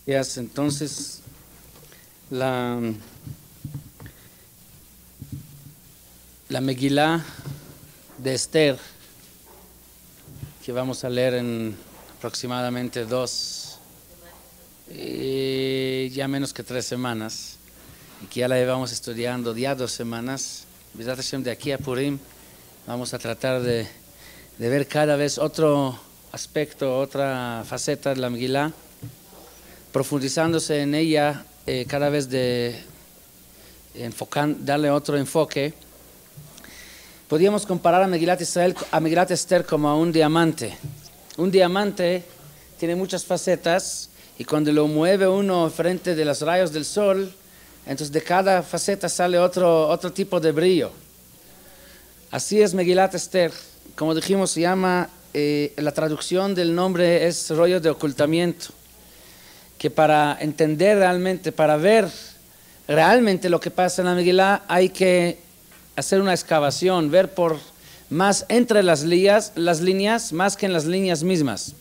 Entonces, la, la Megilá de Esther, que vamos a leer en aproximadamente ya menos que 3 semanas, y que ya la llevamos estudiando ya 2 semanas, de aquí a Purim, vamos a tratar de ver cada vez otro aspecto, otra faceta de la Megilá, profundizándose en ella, cada vez darle otro enfoque. Podríamos comparar a Megilat Israel, a Megilat Esther como a un diamante. Un diamante tiene muchas facetas y cuando lo mueve uno frente de los rayos del sol, entonces de cada faceta sale otro tipo de brillo. Así es Megilat Esther. Como dijimos, se llama, la traducción del nombre es rollo de ocultamiento, que para entender realmente, para ver realmente lo que pasa en la Megilá, hay que hacer una excavación, ver por más entre las líneas, más que en las líneas mismas,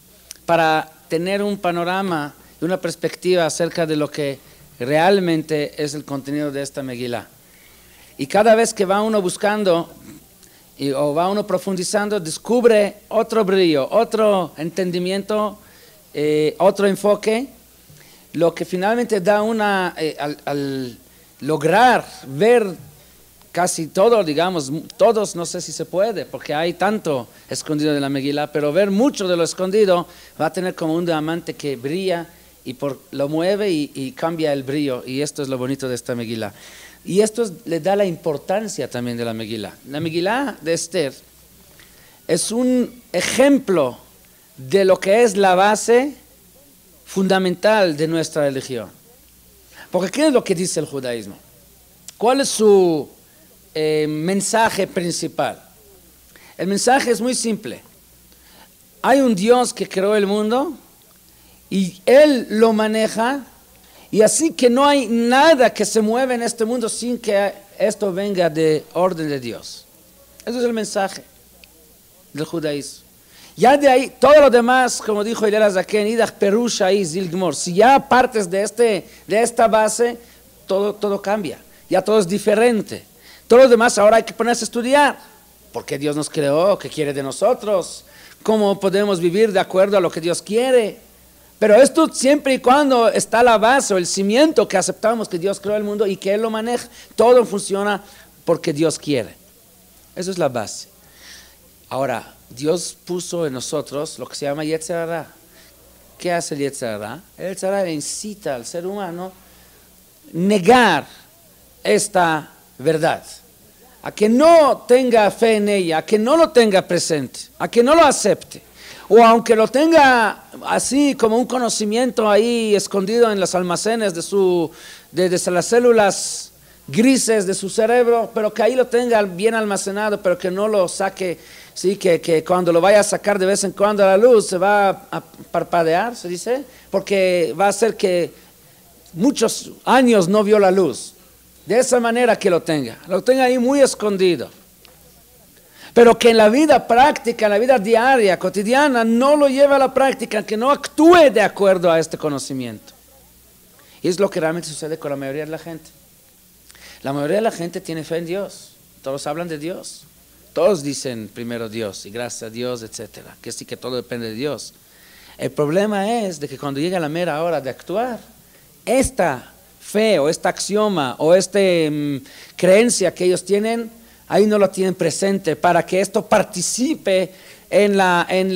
para tener un panorama y una perspectiva acerca de lo que realmente es el contenido de esta Megilá. Y cada vez que va uno buscando o va uno profundizando, descubre otro brillo, otro entendimiento, otro enfoque, lo que finalmente da al lograr ver casi todo, digamos, todos, no sé si se puede, porque hay tanto escondido de la Megilá, pero ver mucho de lo escondido va a tener como un diamante que brilla y lo mueve y cambia el brillo, y esto es lo bonito de esta Megilá. Y esto le da la importancia también de la Megilá. La Megilá de Esther es un ejemplo de lo que es la base fundamental de nuestra religión. Porque ¿qué es lo que dice el judaísmo? ¿Cuál es su mensaje principal? El mensaje es muy simple. Hay un Dios que creó el mundo y Él lo maneja, y así que no hay nada que se mueva en este mundo sin que esto venga de orden de Dios. Ese es el mensaje del judaísmo. Ya de ahí, todo lo demás, como dijo Hillel Azaken, Idach Perusha y Zilgmor, si ya partes de esta base, todo cambia, ya todo es diferente. Todo lo demás ahora hay que ponerse a estudiar. ¿Por qué Dios nos creó? ¿Qué quiere de nosotros? ¿Cómo podemos vivir de acuerdo a lo que Dios quiere? Pero esto siempre y cuando está la base o el cimiento que aceptamos que Dios creó el mundo y que Él lo maneja, todo funciona porque Dios quiere. Eso es la base. Ahora, Dios puso en nosotros lo que se llama Yetzer Hara. ¿Qué hace el Yetzer Hara? El Yetzer Hara incita al ser humano a negar esta verdad, a que no tenga fe en ella, a que no lo tenga presente, a que no lo acepte, o aunque lo tenga así como un conocimiento ahí escondido en los almacenes de las células grises de su cerebro, pero que ahí lo tenga bien almacenado, pero que no lo saque, sí, que cuando lo vaya a sacar de vez en cuando a la luz se va a parpadear, se dice, porque va a hacer que muchos años no vio la luz. De esa manera que lo tenga ahí muy escondido. Pero que en la vida práctica, en la vida diaria, cotidiana, no lo lleve a la práctica, que no actúe de acuerdo a este conocimiento. Y es lo que realmente sucede con la mayoría de la gente. La mayoría de la gente tiene fe en Dios. Todos hablan de Dios. Todos dicen primero Dios y gracias a Dios, etcétera. Que sí, que todo depende de Dios. El problema es de que cuando llega la mera hora de actuar, esta fe o esta axioma o esta creencia que ellos tienen, ahí no lo tienen presente para que esto participe en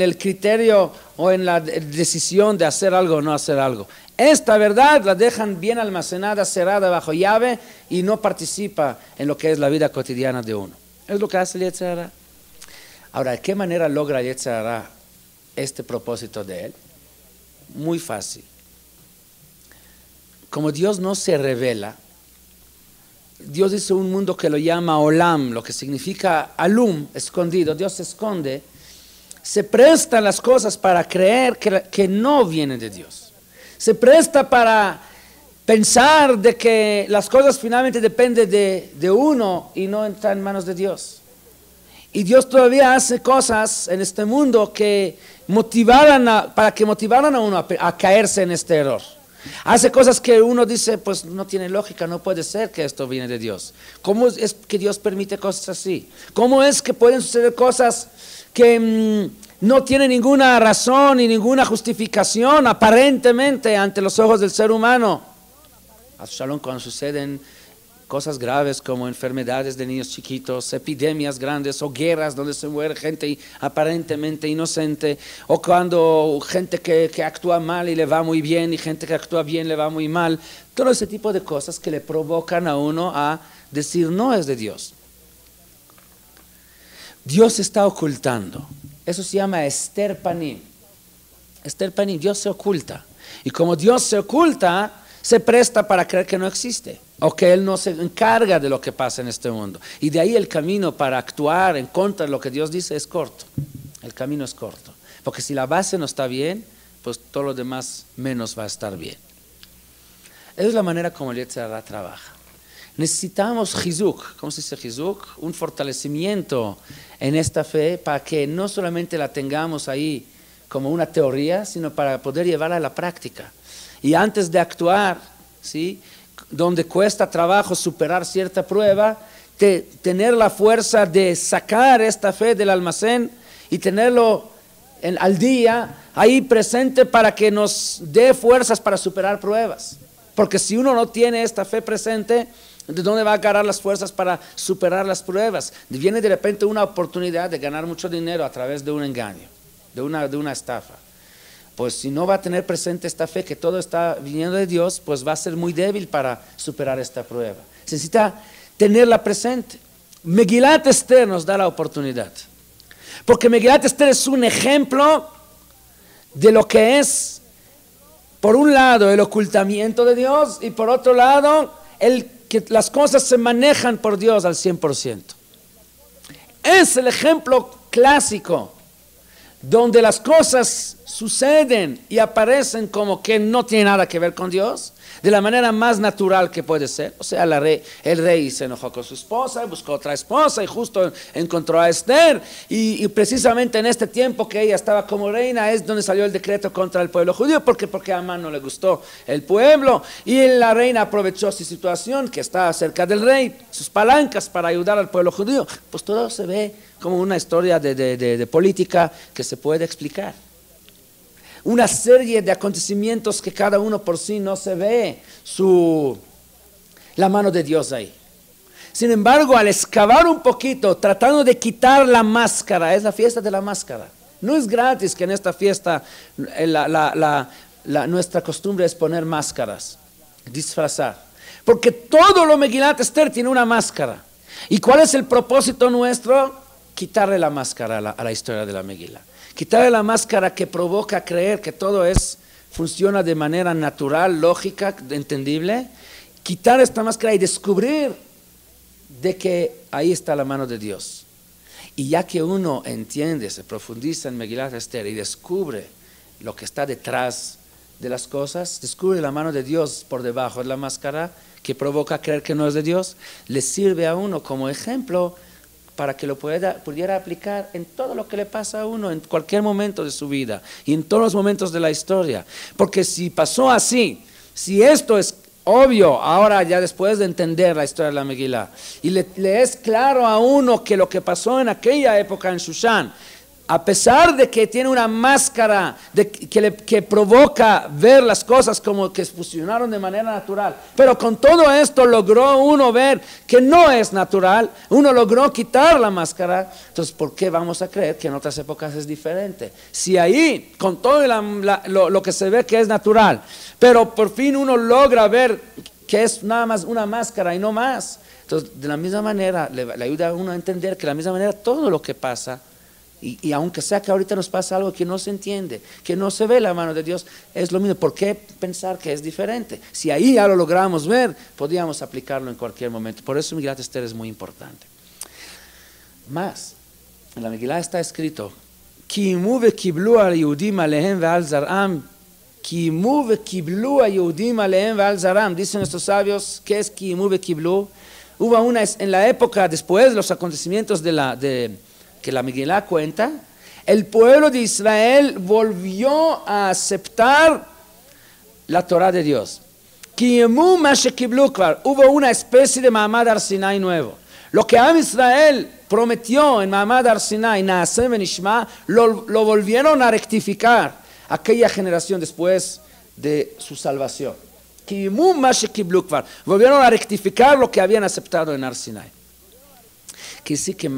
el criterio o en la decisión de hacer algo o no hacer algo. Esta verdad la dejan bien almacenada, cerrada bajo llave y no participa en lo que es la vida cotidiana de uno. Es lo que hace el Yetzer Hara. Ahora, ¿de qué manera logra el Yetzer Hara este propósito de él? Muy fácil. Como Dios no se revela, Dios hizo un mundo que lo llama Olam, lo que significa Alum, escondido. Dios se esconde, se prestan las cosas para creer que no vienen de Dios. Se presta para pensar de que las cosas finalmente dependen de uno y no están en manos de Dios. Y Dios todavía hace cosas en este mundo que para que motivaran a uno a caerse en este error. Hace cosas que uno dice, pues no tiene lógica, no puede ser que esto viene de Dios. ¿Cómo es que Dios permite cosas así? ¿Cómo es que pueden suceder cosas que no tienen ninguna razón y ninguna justificación aparentemente ante los ojos del ser humano? A Shalom, cuando suceden cosas graves como enfermedades de niños chiquitos, epidemias grandes o guerras donde se muere gente aparentemente inocente, o cuando gente que actúa mal y le va muy bien y gente que actúa bien le va muy mal, todo ese tipo de cosas que le provocan a uno a decir no es de Dios. Dios está ocultando. Eso se llama Ester Panim. Ester Panim, Dios se oculta. Y como Dios se oculta, se presta para creer que no existe, o que Él no se encarga de lo que pasa en este mundo. Y de ahí el camino para actuar en contra de lo que Dios dice es corto. El camino es corto. Porque si la base no está bien, pues todo lo demás menos va a estar bien. Esa es la manera como el Yetzer Hara trabaja. Necesitamos Chizuk, ¿cómo se dice Chizuk? Un fortalecimiento en esta fe para que no solamente la tengamos ahí como una teoría, sino para poder llevarla a la práctica. Y antes de actuar, ¿sí?, donde cuesta trabajo superar cierta prueba, tener la fuerza de sacar esta fe del almacén y tenerlo al día ahí presente para que nos dé fuerzas para superar pruebas. Porque si uno no tiene esta fe presente, ¿de dónde va a agarrar las fuerzas para superar las pruebas? Viene de repente una oportunidad de ganar mucho dinero a través de un engaño, de una estafa. Pues si no va a tener presente esta fe que todo está viniendo de Dios, pues va a ser muy débil para superar esta prueba. Se necesita tenerla presente. Megilat Esther nos da la oportunidad. Porque Megilat Esther es un ejemplo de lo que es, por un lado, el ocultamiento de Dios y por otro lado, que las cosas se manejan por Dios al 100%. Es el ejemplo clásico donde las cosas suceden y aparecen como que no tiene nada que ver con Dios, de la manera más natural que puede ser. O sea, el rey se enojó con su esposa, buscó otra esposa y justo encontró a Esther, y precisamente en este tiempo que ella estaba como reina es donde salió el decreto contra el pueblo judío, porque a Amán no le gustó el pueblo, y la reina aprovechó su situación que estaba cerca del rey, sus palancas para ayudar al pueblo judío. Pues todo se ve como una historia de política que se puede explicar. Una serie de acontecimientos que cada uno por sí no se ve la mano de Dios ahí. Sin embargo, al excavar un poquito, tratando de quitar la máscara, es la fiesta de la máscara. No es gratis que en esta fiesta nuestra costumbre es poner máscaras, disfrazar. Porque todo lo Megilat Esther tiene una máscara. ¿Y cuál es el propósito nuestro? Quitarle la máscara a la historia de la Megilá. Quitarle la máscara que provoca creer que todo funciona de manera natural, lógica, entendible. Quitar esta máscara y descubrir de que ahí está la mano de Dios. Y ya que uno entiende, se profundiza en Megilat Esther y descubre lo que está detrás de las cosas, descubre la mano de Dios por debajo de la máscara que provoca creer que no es de Dios, le sirve a uno como ejemplo para que lo pudiera aplicar en todo lo que le pasa a uno, en cualquier momento de su vida y en todos los momentos de la historia. Porque si pasó así, si esto es obvio, ahora ya después de entender la historia de la Megilá, y le es claro a uno que lo que pasó en aquella época en Shushan, a pesar de que tiene una máscara que provoca ver las cosas como que funcionaron de manera natural, pero con todo esto logró uno ver que no es natural, uno logró quitar la máscara. Entonces, ¿por qué vamos a creer que en otras épocas es diferente? Si ahí, con todo lo que se ve que es natural, pero por fin uno logra ver que es nada más una máscara y no más. Entonces, de la misma manera, le ayuda a uno a entender que de la misma manera todo lo que pasa, y aunque sea que ahorita nos pasa algo que no se entiende, que no se ve la mano de Dios, es lo mismo. ¿Por qué pensar que es diferente? Si ahí ya lo logramos ver, podríamos aplicarlo en cualquier momento. Por eso Megilat Esther es muy importante. Más, en la Megilá está escrito: Kimu vekiblu al Yehudim alehem ve'al zar'am. Kimu vekiblu al Yehudim alehem ve'al zar'am. Dicen nuestros sabios, ¿qué es Kimu vekiblu? Hubo una, en la época después de los acontecimientos que la Megilá cuenta, el pueblo de Israel volvió a aceptar la Torah de Dios. Hubo una especie de Ma'amad Har Sinai nuevo. Lo que Am Israel prometió en Ma'amad Har Sinai, Naaseh Venishma, lo volvieron a rectificar aquella generación después de su salvación. Volvieron a rectificar lo que habían aceptado en Har Sinai. Quiere decir que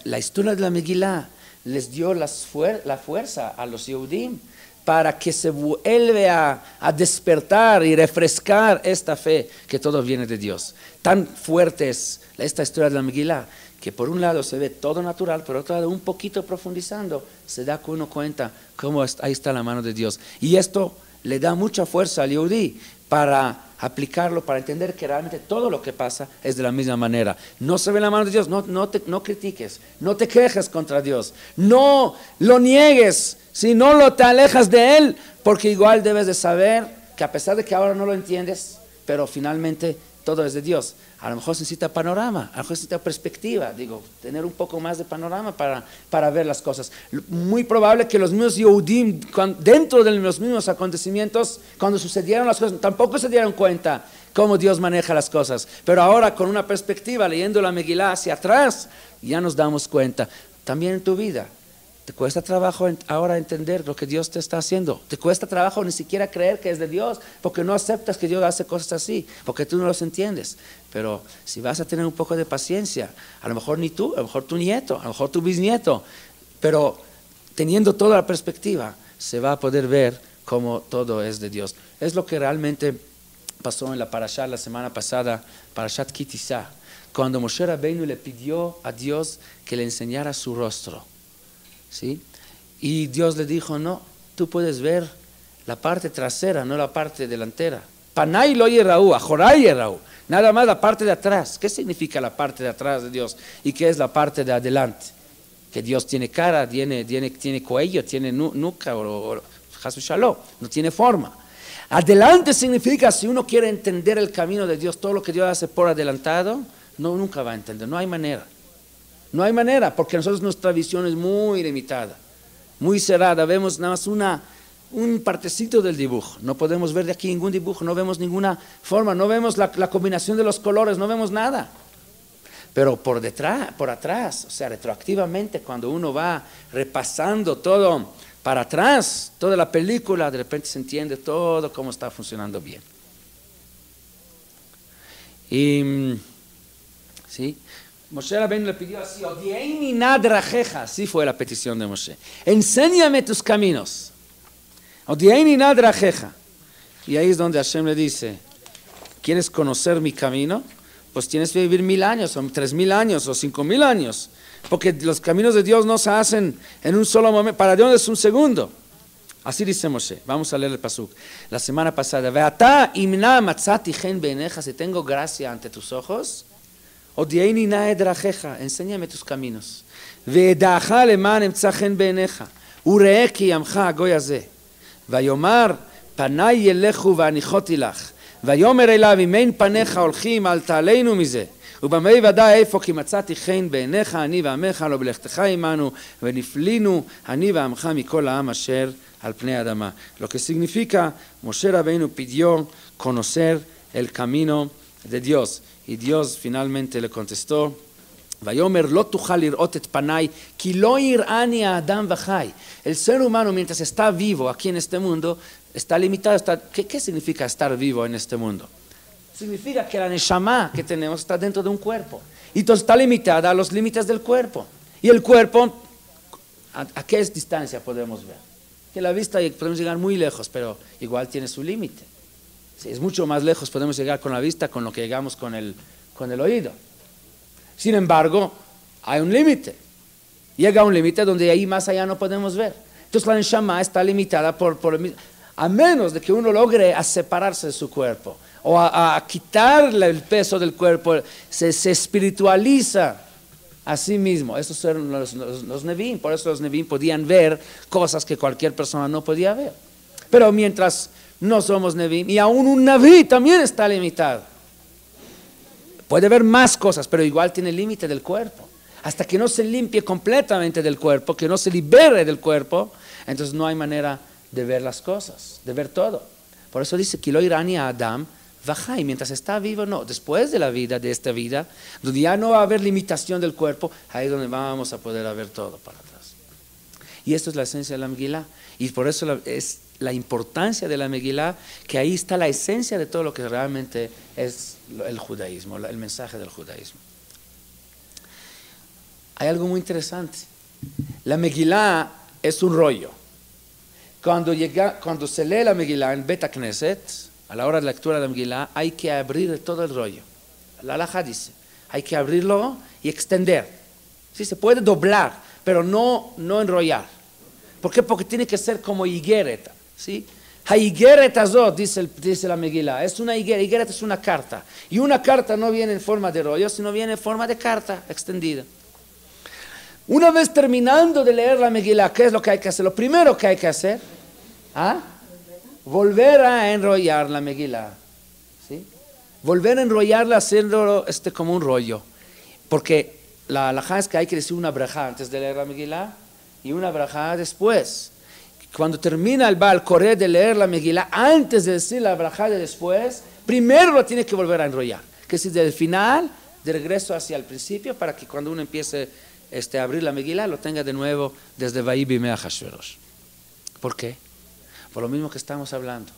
la historia de la Megilá les dio la fuerza a los Yehudim para que se vuelva a despertar y refrescar esta fe que todo viene de Dios. Tan fuerte es esta historia de la Megilá que por un lado se ve todo natural, pero por otro lado un poquito profundizando se da uno cuenta cómo ahí está la mano de Dios. Y esto le da mucha fuerza al Yehudí para aplicarlo, para entender que realmente todo lo que pasa es de la misma manera. No se ve la mano de Dios, no critiques, no te quejes contra Dios, no lo niegues, si no te alejas de Él, porque igual debes de saber que a pesar de que ahora no lo entiendes, pero finalmente todo es de Dios. A lo mejor se necesita panorama, a lo mejor se necesita perspectiva, tener un poco más de panorama para ver las cosas. Muy probable que los mismos Yehudim, dentro de los mismos acontecimientos, cuando sucedieron las cosas, tampoco se dieron cuenta cómo Dios maneja las cosas. Pero ahora con una perspectiva, leyendo la Megilá hacia atrás, ya nos damos cuenta. También en tu vida, ¿te cuesta trabajo ahora entender lo que Dios te está haciendo? ¿Te cuesta trabajo ni siquiera creer que es de Dios? Porque no aceptas que Dios hace cosas así, porque tú no los entiendes. Pero si vas a tener un poco de paciencia, a lo mejor ni tú, a lo mejor tu nieto, a lo mejor tu bisnieto, pero teniendo toda la perspectiva, se va a poder ver cómo todo es de Dios. Es lo que realmente pasó en la parashá la semana pasada, Parashat Ki Tisa, cuando Moshe Rabbeinu le pidió a Dios que le enseñara su rostro. ¿Sí? Y Dios le dijo, no, tú puedes ver la parte trasera, no la parte delantera. Panay lo yerau, ajoray yerau, nada más la parte de atrás. ¿Qué significa la parte de atrás de Dios? ¿Y qué es la parte de adelante? Que Dios tiene cara, tiene cuello, tiene nuca, o Hasu Shalom, no tiene forma. Adelante significa, si uno quiere entender el camino de Dios, todo lo que Dios hace por adelantado, nunca va a entender, no hay manera. No hay manera, porque nosotros nuestra visión es muy limitada, muy cerrada, vemos nada más un partecito del dibujo, no podemos ver de aquí ningún dibujo, no vemos ninguna forma, no vemos la combinación de los colores, no vemos nada. Pero por atrás, o sea, retroactivamente, cuando uno va repasando todo para atrás, toda la película, de repente se entiende todo cómo está funcionando bien. Y, ¿sí? Moshe Rabbeinu le pidió así, Odieini na drajeja, así fue la petición de Moshe. Enséñame tus caminos. Odieini na drajeja. Y ahí es donde Hashem le dice, ¿quieres conocer mi camino? Pues tienes que vivir 1000 años, o 3000 años, o 5000 años. Porque los caminos de Dios no se hacen en un solo momento, para Dios es un segundo. Así dice Moshe. Vamos a leer el pasuk. La semana pasada, Ve'ata imna matzati gen beineja, si tengo gracia ante tus ojos, Odieini na edrajeja, enséñame tus caminos. Ve'edacha leman emtza gen beineja, ure'e ki yamcha goy hazeh. Vayomar panay yelechu va'anichoti lach. ויאמר אליו אם אין פניך הולכים אל תעלינו מזה ובמה יוודע איפה כי מצאתי חן בעיניך אני ועמך לא בלכתך עמנו ונפלינו אני ועמך מכל העם אשר על פני האדמה. Lo que significa Moshe Rabbeinu pidió conocer el camino de Dios y Dios finalmente le contestó ויאמר לא תוכל לראות את פניי כי לא יראני האדם וחי. El ser humano mientras está vivo aquí en este mundo está limitado. ¿Qué significa estar vivo en este mundo? Significa que la neshama que tenemos está dentro de un cuerpo y entonces está limitada a los límites del cuerpo. Y el cuerpo, ¿a qué distancia podemos ver? Que la vista podemos llegar muy lejos, pero igual tiene su límite. Si es mucho más lejos podemos llegar con la vista con lo que llegamos con el oído. Sin embargo, hay un límite. Llega un límite donde ahí más allá no podemos ver. Entonces la neshama está limitada a menos de que uno logre a separarse de su cuerpo o a quitarle el peso del cuerpo, se espiritualiza a sí mismo. Esos eran los Nevi'im, por eso los Nevi'im podían ver cosas que cualquier persona no podía ver. Pero mientras no somos Nevi'im, y aún un Nevi también está limitado. Puede ver más cosas, pero igual tiene límite del cuerpo. Hasta que no se limpie completamente del cuerpo, que no se libere del cuerpo, entonces no hay manera de ver las cosas, de ver todo. Por eso dice, Kilo irani a Adam, baja, y mientras está vivo, no, después de la vida, de esta vida, donde ya no va a haber limitación del cuerpo, ahí es donde vamos a poder ver todo para atrás. Y esto es la esencia de la Megilá, y por eso es la importancia de la Megilá, que ahí está la esencia de todo lo que realmente es el judaísmo, el mensaje del judaísmo. Hay algo muy interesante. La Megilá es un rollo. Cuando se lee la Megilá en Bet Knesset, a la hora de lectura de la Megilá, hay que abrir todo el rollo. La halajá dice, hay que abrirlo y extender. Sí, se puede doblar, pero no enrollar. ¿Por qué? Porque tiene que ser como higueret. ¿Sí? Ha'igeret azot, dice la Megilá, es una higuera. Higueret es una carta. Y una carta no viene en forma de rollo, sino viene en forma de carta extendida. Una vez terminando de leer la Megilá, ¿qué es lo que hay que hacer? Lo primero que hay que hacer, volver a enrollar la Megilá. ¿Sí? Volver a enrollarla, haciéndolo como un rollo. Porque la halajá es que hay que decir una brajá antes de leer la Megilá y una brajá después. Cuando termina el Baal Koré de leer la Megilá, antes de decir la brajá de después, primero lo tiene que volver a enrollar. Que es desde el final, de regreso hacia el principio, para que cuando uno empiece a abrir la Megilá, lo tenga de nuevo desde Vayí Bimei Ahasuerus. ¿Por qué? Por lo mismo que estamos hablando.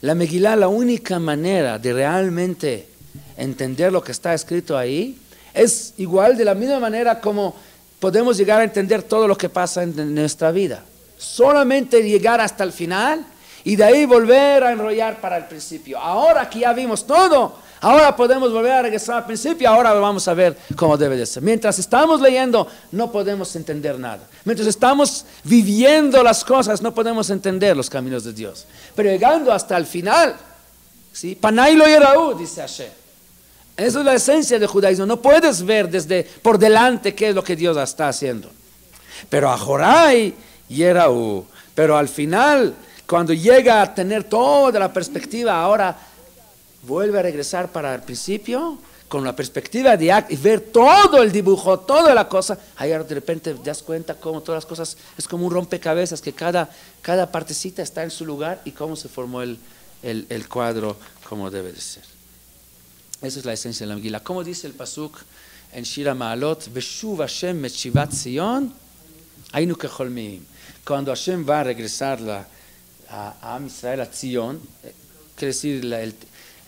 La Megilá, la única manera de realmente entender lo que está escrito ahí, es igual de la misma manera como podemos llegar a entender todo lo que pasa en nuestra vida. Solamente llegar hasta el final y de ahí volver a enrollar para el principio. Ahora que ya vimos todo, ahora podemos volver a regresar al principio, ahora vamos a ver cómo debe de ser. Mientras estamos leyendo, no podemos entender nada. Mientras estamos viviendo las cosas, no podemos entender los caminos de Dios. Pero llegando hasta el final, ¿sí? Panay lo yeraú, dice Hashem. Esa es la esencia del judaísmo. No puedes ver desde por delante qué es lo que Dios está haciendo. Pero Ajoray Yeraú, pero al final, cuando llega a tener toda la perspectiva, ahora vuelve a regresar para el principio, con la perspectiva de ver todo el dibujo, toda la cosa, ahí de repente te das cuenta cómo todas las cosas, es como un rompecabezas, que cada partecita está en su lugar y cómo se formó el cuadro como debe de ser. Esa es la esencia de la Megilá. Como dice el pasuk en Shir HaMa'alot, Beshuv Hashem et Shivat Zion, Haynu kecholmiim. Cuando Hashem va a regresar a Am Israel, a Zion, quiere decir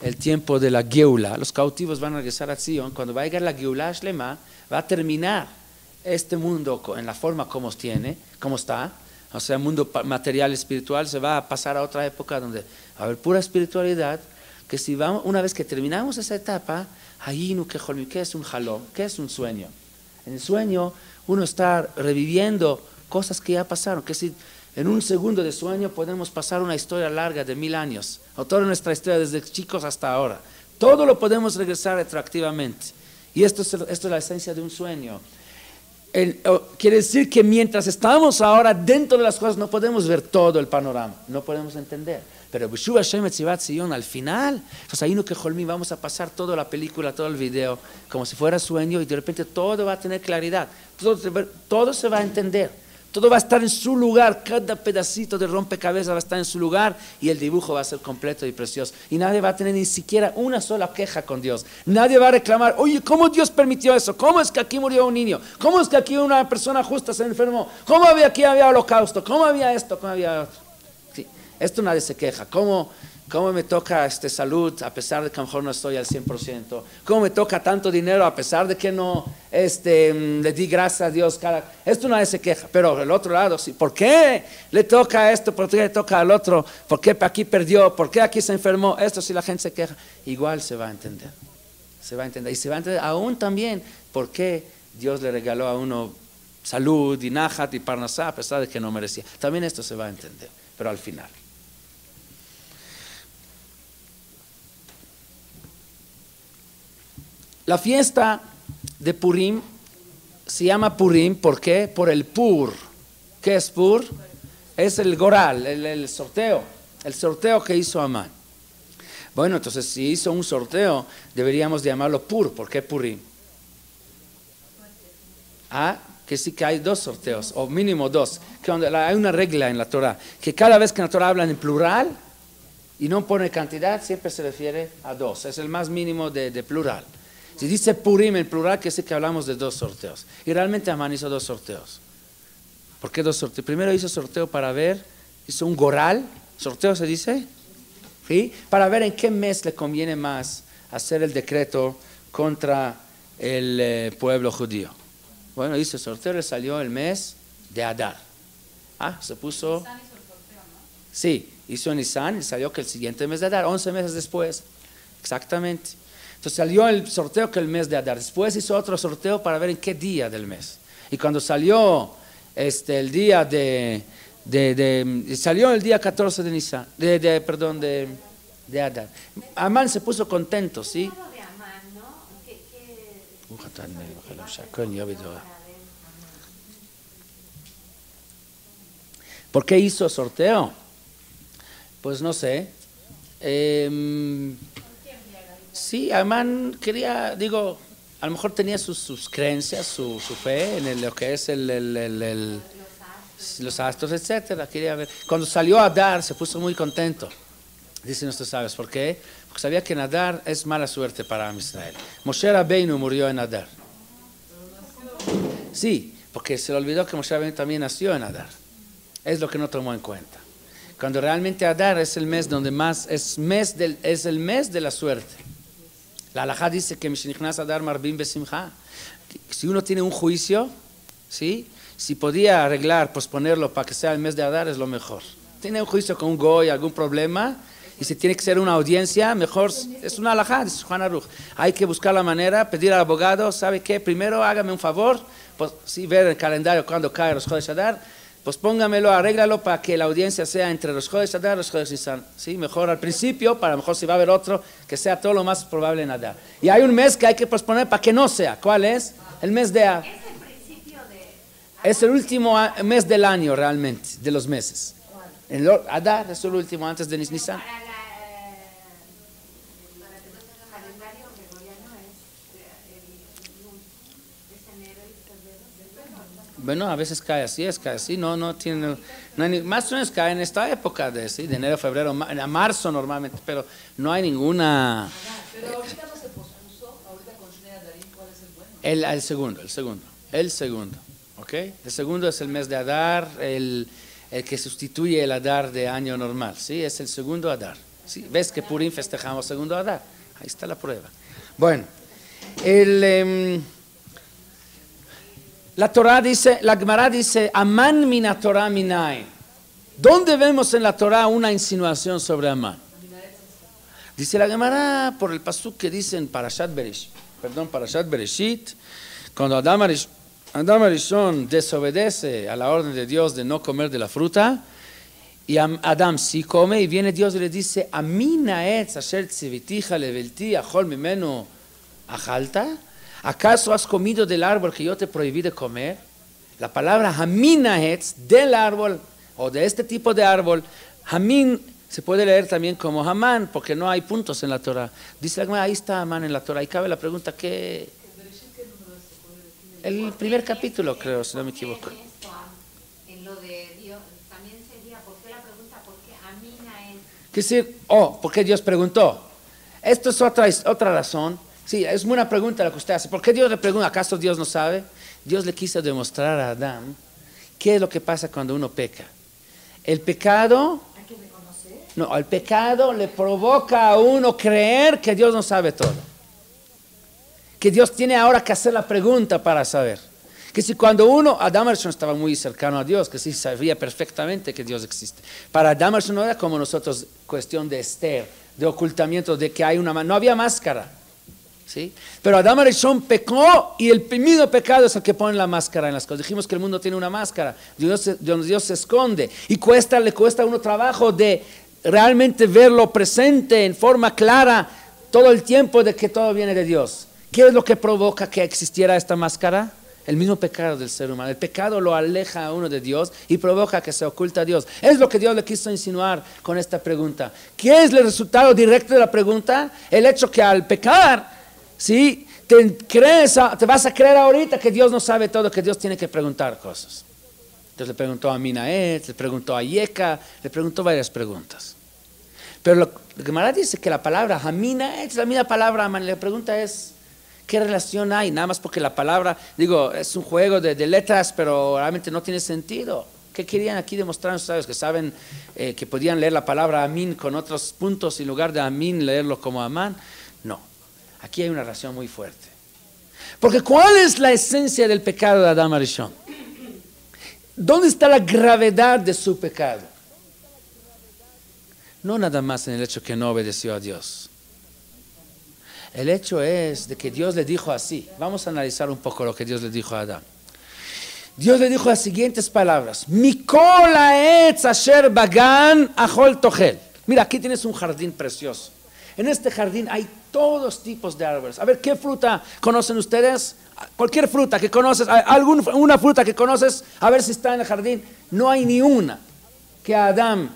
el tiempo de la Geula, los cautivos van a regresar a Zion, cuando va a llegar la Geula Shlema, va a terminar este mundo en la forma como está, o sea, mundo material espiritual, se va a pasar a otra época donde va a haber pura espiritualidad, que si vamos, una vez que terminamos esa etapa, Haynu kecholmiim, ¿qué es un halom? ¿Qué es un sueño? En el sueño uno está reviviendo cosas que ya pasaron, que si en un segundo de sueño podemos pasar una historia larga de 1000 años, o toda nuestra historia desde chicos hasta ahora, todo lo podemos regresar retroactivamente, y esto es la esencia de un sueño. Quiere decir que mientras estamos ahora dentro de las cosas no podemos ver todo el panorama, no podemos entender, pero Beshuv Hashem et Shivat Zion al final, entonces ahí no que Jolmí vamos a pasar toda la película, todo el video, como si fuera sueño, y de repente todo va a tener claridad, todo se va a entender. Todo va a estar en su lugar, cada pedacito de rompecabezas va a estar en su lugar y el dibujo va a ser completo y precioso. Y nadie va a tener ni siquiera una sola queja con Dios. Nadie va a reclamar, oye, ¿cómo Dios permitió eso? ¿Cómo es que aquí murió un niño? ¿Cómo es que aquí una persona justa se enfermó? ¿Cómo aquí había holocausto? ¿Cómo había esto? ¿Cómo había otro? Sí, esto nadie se queja. ¿Cómo me toca salud a pesar de que a lo mejor no estoy al 100%? ¿Cómo me toca tanto dinero a pesar de que no le di gracias a Dios? Esto nadie se queja, pero el otro lado sí. ¿Por qué le toca a esto? ¿Por qué le toca al otro? ¿Por qué aquí perdió? ¿Por qué aquí se enfermó? Esto sí la gente se queja. Igual se va a entender. Se va a entender. Y se va a entender aún también por qué Dios le regaló a uno salud y nahat y parnasá a pesar de que no merecía. También esto se va a entender, pero al final. La fiesta de Purim se llama Purim, ¿por qué? Por el Pur. ¿Qué es Pur? Es el Goral, el sorteo que hizo Amán. Bueno, entonces si hizo un sorteo, deberíamos llamarlo Pur. ¿Por qué Purim? Que sí que hay 2 sorteos, o mínimo 2. Que hay una regla en la Torah, que cada vez que la Torah habla en plural, y no pone cantidad, siempre se refiere a dos. Es el más mínimo de plural. Si dice Purim en plural, quiere decir que hablamos de 2 sorteos. Y realmente Amán hizo 2 sorteos. ¿Por qué 2 sorteos? Primero hizo sorteo para ver, hizo un goral, sorteo se dice, ¿sí? Para ver en qué mes le conviene más hacer el decreto contra el pueblo judío. Bueno, hizo sorteo, le salió el mes de Adar. Se puso... Sí, hizo Nisan y salió que el siguiente mes de Adar, 11 meses después, exactamente. Entonces salió el sorteo que el mes de Adar. Después hizo otro sorteo para ver en qué día del mes. Y cuando salió el día salió el día 14 de Nisan, de Adar. Amán se puso contento, ¿sí? ¿Por qué hizo sorteo? Pues no sé. Sí, Amán quería, a lo mejor tenía sus creencias, su fe en lo que es los astros, etcétera. Quería ver. Cuando salió a Adar se puso muy contento. Dicen nuestros sabios, ¿por qué? Porque sabía que en Adar es mala suerte para Am Israel. Moshe Rabbeinu murió en Adar. Sí, porque se le olvidó que Moshe Rabbeinu también nació en Adar. Es lo que no tomó en cuenta. Cuando realmente Adar es el mes donde más, es el mes de la suerte. La halajá dice que Mishnichnas Adar Marbim Besimcha. Si uno tiene un juicio, ¿sí? Si podía arreglar, posponerlo para que sea el mes de Adar, es lo mejor. Tiene un juicio con un goy, algún problema, y si tiene que ser una audiencia, mejor es una halajá, dice Juan Aruch. Hay que buscar la manera, pedir al abogado, ¿sabe qué? Primero hágame un favor, pues sí, ver el calendario cuando cae los Jodesh Adar, pues póngamelo, arréglalo para que la audiencia sea entre los Jodesh Adar y los Jodesh Nisan. ¿Sí? Mejor al principio, para mejor si va a haber otro, que sea todo lo más probable en Adar. Y hay un mes que hay que posponer para que no sea. ¿Cuál es? El mes de Adar. Es el principio de... Es el último mes del año realmente, de los meses. El Adar es el último antes de Nisan. Para el calendario gregoriano es enero y febrero. Bueno, a veces cae así, no tiene, no hay, más o menos cae en esta época de enero, febrero, marzo normalmente, pero no hay ninguna. Pero ahorita no se pospuso, ahorita con Shnei Adarim, ¿cuál es el bueno? El segundo, ¿ok? El segundo es el mes de Adar, el que sustituye el Adar de año normal, ¿sí? Es el segundo Adar, ¿sí? ¿Ves que Purim festejamos segundo Adar? Ahí está la prueba. Bueno, la Torah dice, la Gemara dice, Amán mina Torah minain. ¿Dónde vemos en la Torah una insinuación sobre Amán? Dice la Gemara por el pasuk que dice en Parashat Bereshit, cuando Adam Arishon desobedece a la orden de Dios de no comer de la fruta, y Adam sí come, y viene Dios y le dice, Amina etz asher tziviticha levelti achol mimenu achalta. ¿Acaso has comido del árbol que yo te prohibí de comer? La palabra Hamina etz, del árbol, o de este tipo de árbol, Hamin se puede leer también como Hamán, porque no hay puntos en la Torah. Dice la Gemara, ahí está Hamán en la Torah. Y cabe la pregunta, ¿qué? El primer capítulo, creo, si no me equivoco. En lo de Dios, también sería, ¿por qué la pregunta? ¿Por qué Amina es? ¿Qué decir? ¿Por qué Dios preguntó? Esto es otra razón. Sí, es una pregunta la que usted hace. ¿Por qué Dios le pregunta? ¿Acaso Dios no sabe? Dios le quiso demostrar a Adán qué es lo que pasa cuando uno peca. El pecado, el pecado le provoca a uno creer que Dios no sabe todo. Que Dios tiene ahora que hacer la pregunta para saber. Que si cuando Adam Arishon estaba muy cercano a Dios, que sí sabía perfectamente que Dios existe. Para Adam Arishon no era como nosotros cuestión de ester, de ocultamiento, de que hay no había máscara. ¿Sí? Pero Adam Arishon pecó y el mismo pecado es el que pone la máscara en las cosas. Dijimos que el mundo tiene una máscara, donde Dios se esconde y le cuesta a uno trabajo de realmente verlo presente en forma clara todo el tiempo de que todo viene de Dios. ¿Qué es lo que provoca que existiera esta máscara? El mismo pecado del ser humano. El pecado lo aleja a uno de Dios y provoca que se oculta a Dios. Es lo que Dios le quiso insinuar con esta pregunta. ¿Qué es el resultado directo de la pregunta? El hecho que al pecar, ¿sí? Te vas a creer ahorita que Dios no sabe todo, que Dios tiene que preguntar cosas. Entonces le preguntó a Minaet, le preguntó a Yeka, le preguntó varias preguntas. Pero lo que Gemara dice que la palabra Hamina es la misma palabra Aman. La pregunta es, ¿qué relación hay? Nada más porque la palabra, digo, es un juego de letras, pero realmente no tiene sentido. ¿Qué querían aquí demostrar los sabios? Que saben que podían leer la palabra Amin con otros puntos y en lugar de Amin leerlo como Amán. No, aquí hay una relación muy fuerte. Porque ¿cuál es la esencia del pecado de Adán Arishon? ¿Dónde está la gravedad de su pecado? No nada más en el hecho que no obedeció a Dios. El hecho es de que Dios le dijo así. Vamos a analizar un poco lo que Dios le dijo a Adán. Dios le dijo las siguientes palabras. Mikol ha'etz asher bagan achol tochel. Mira, aquí tienes un jardín precioso. En este jardín hay todos tipos de árboles. A ver, ¿qué fruta conocen ustedes? Cualquier fruta que conoces, una fruta que conoces, a ver si está en el jardín. No hay ni una que Adán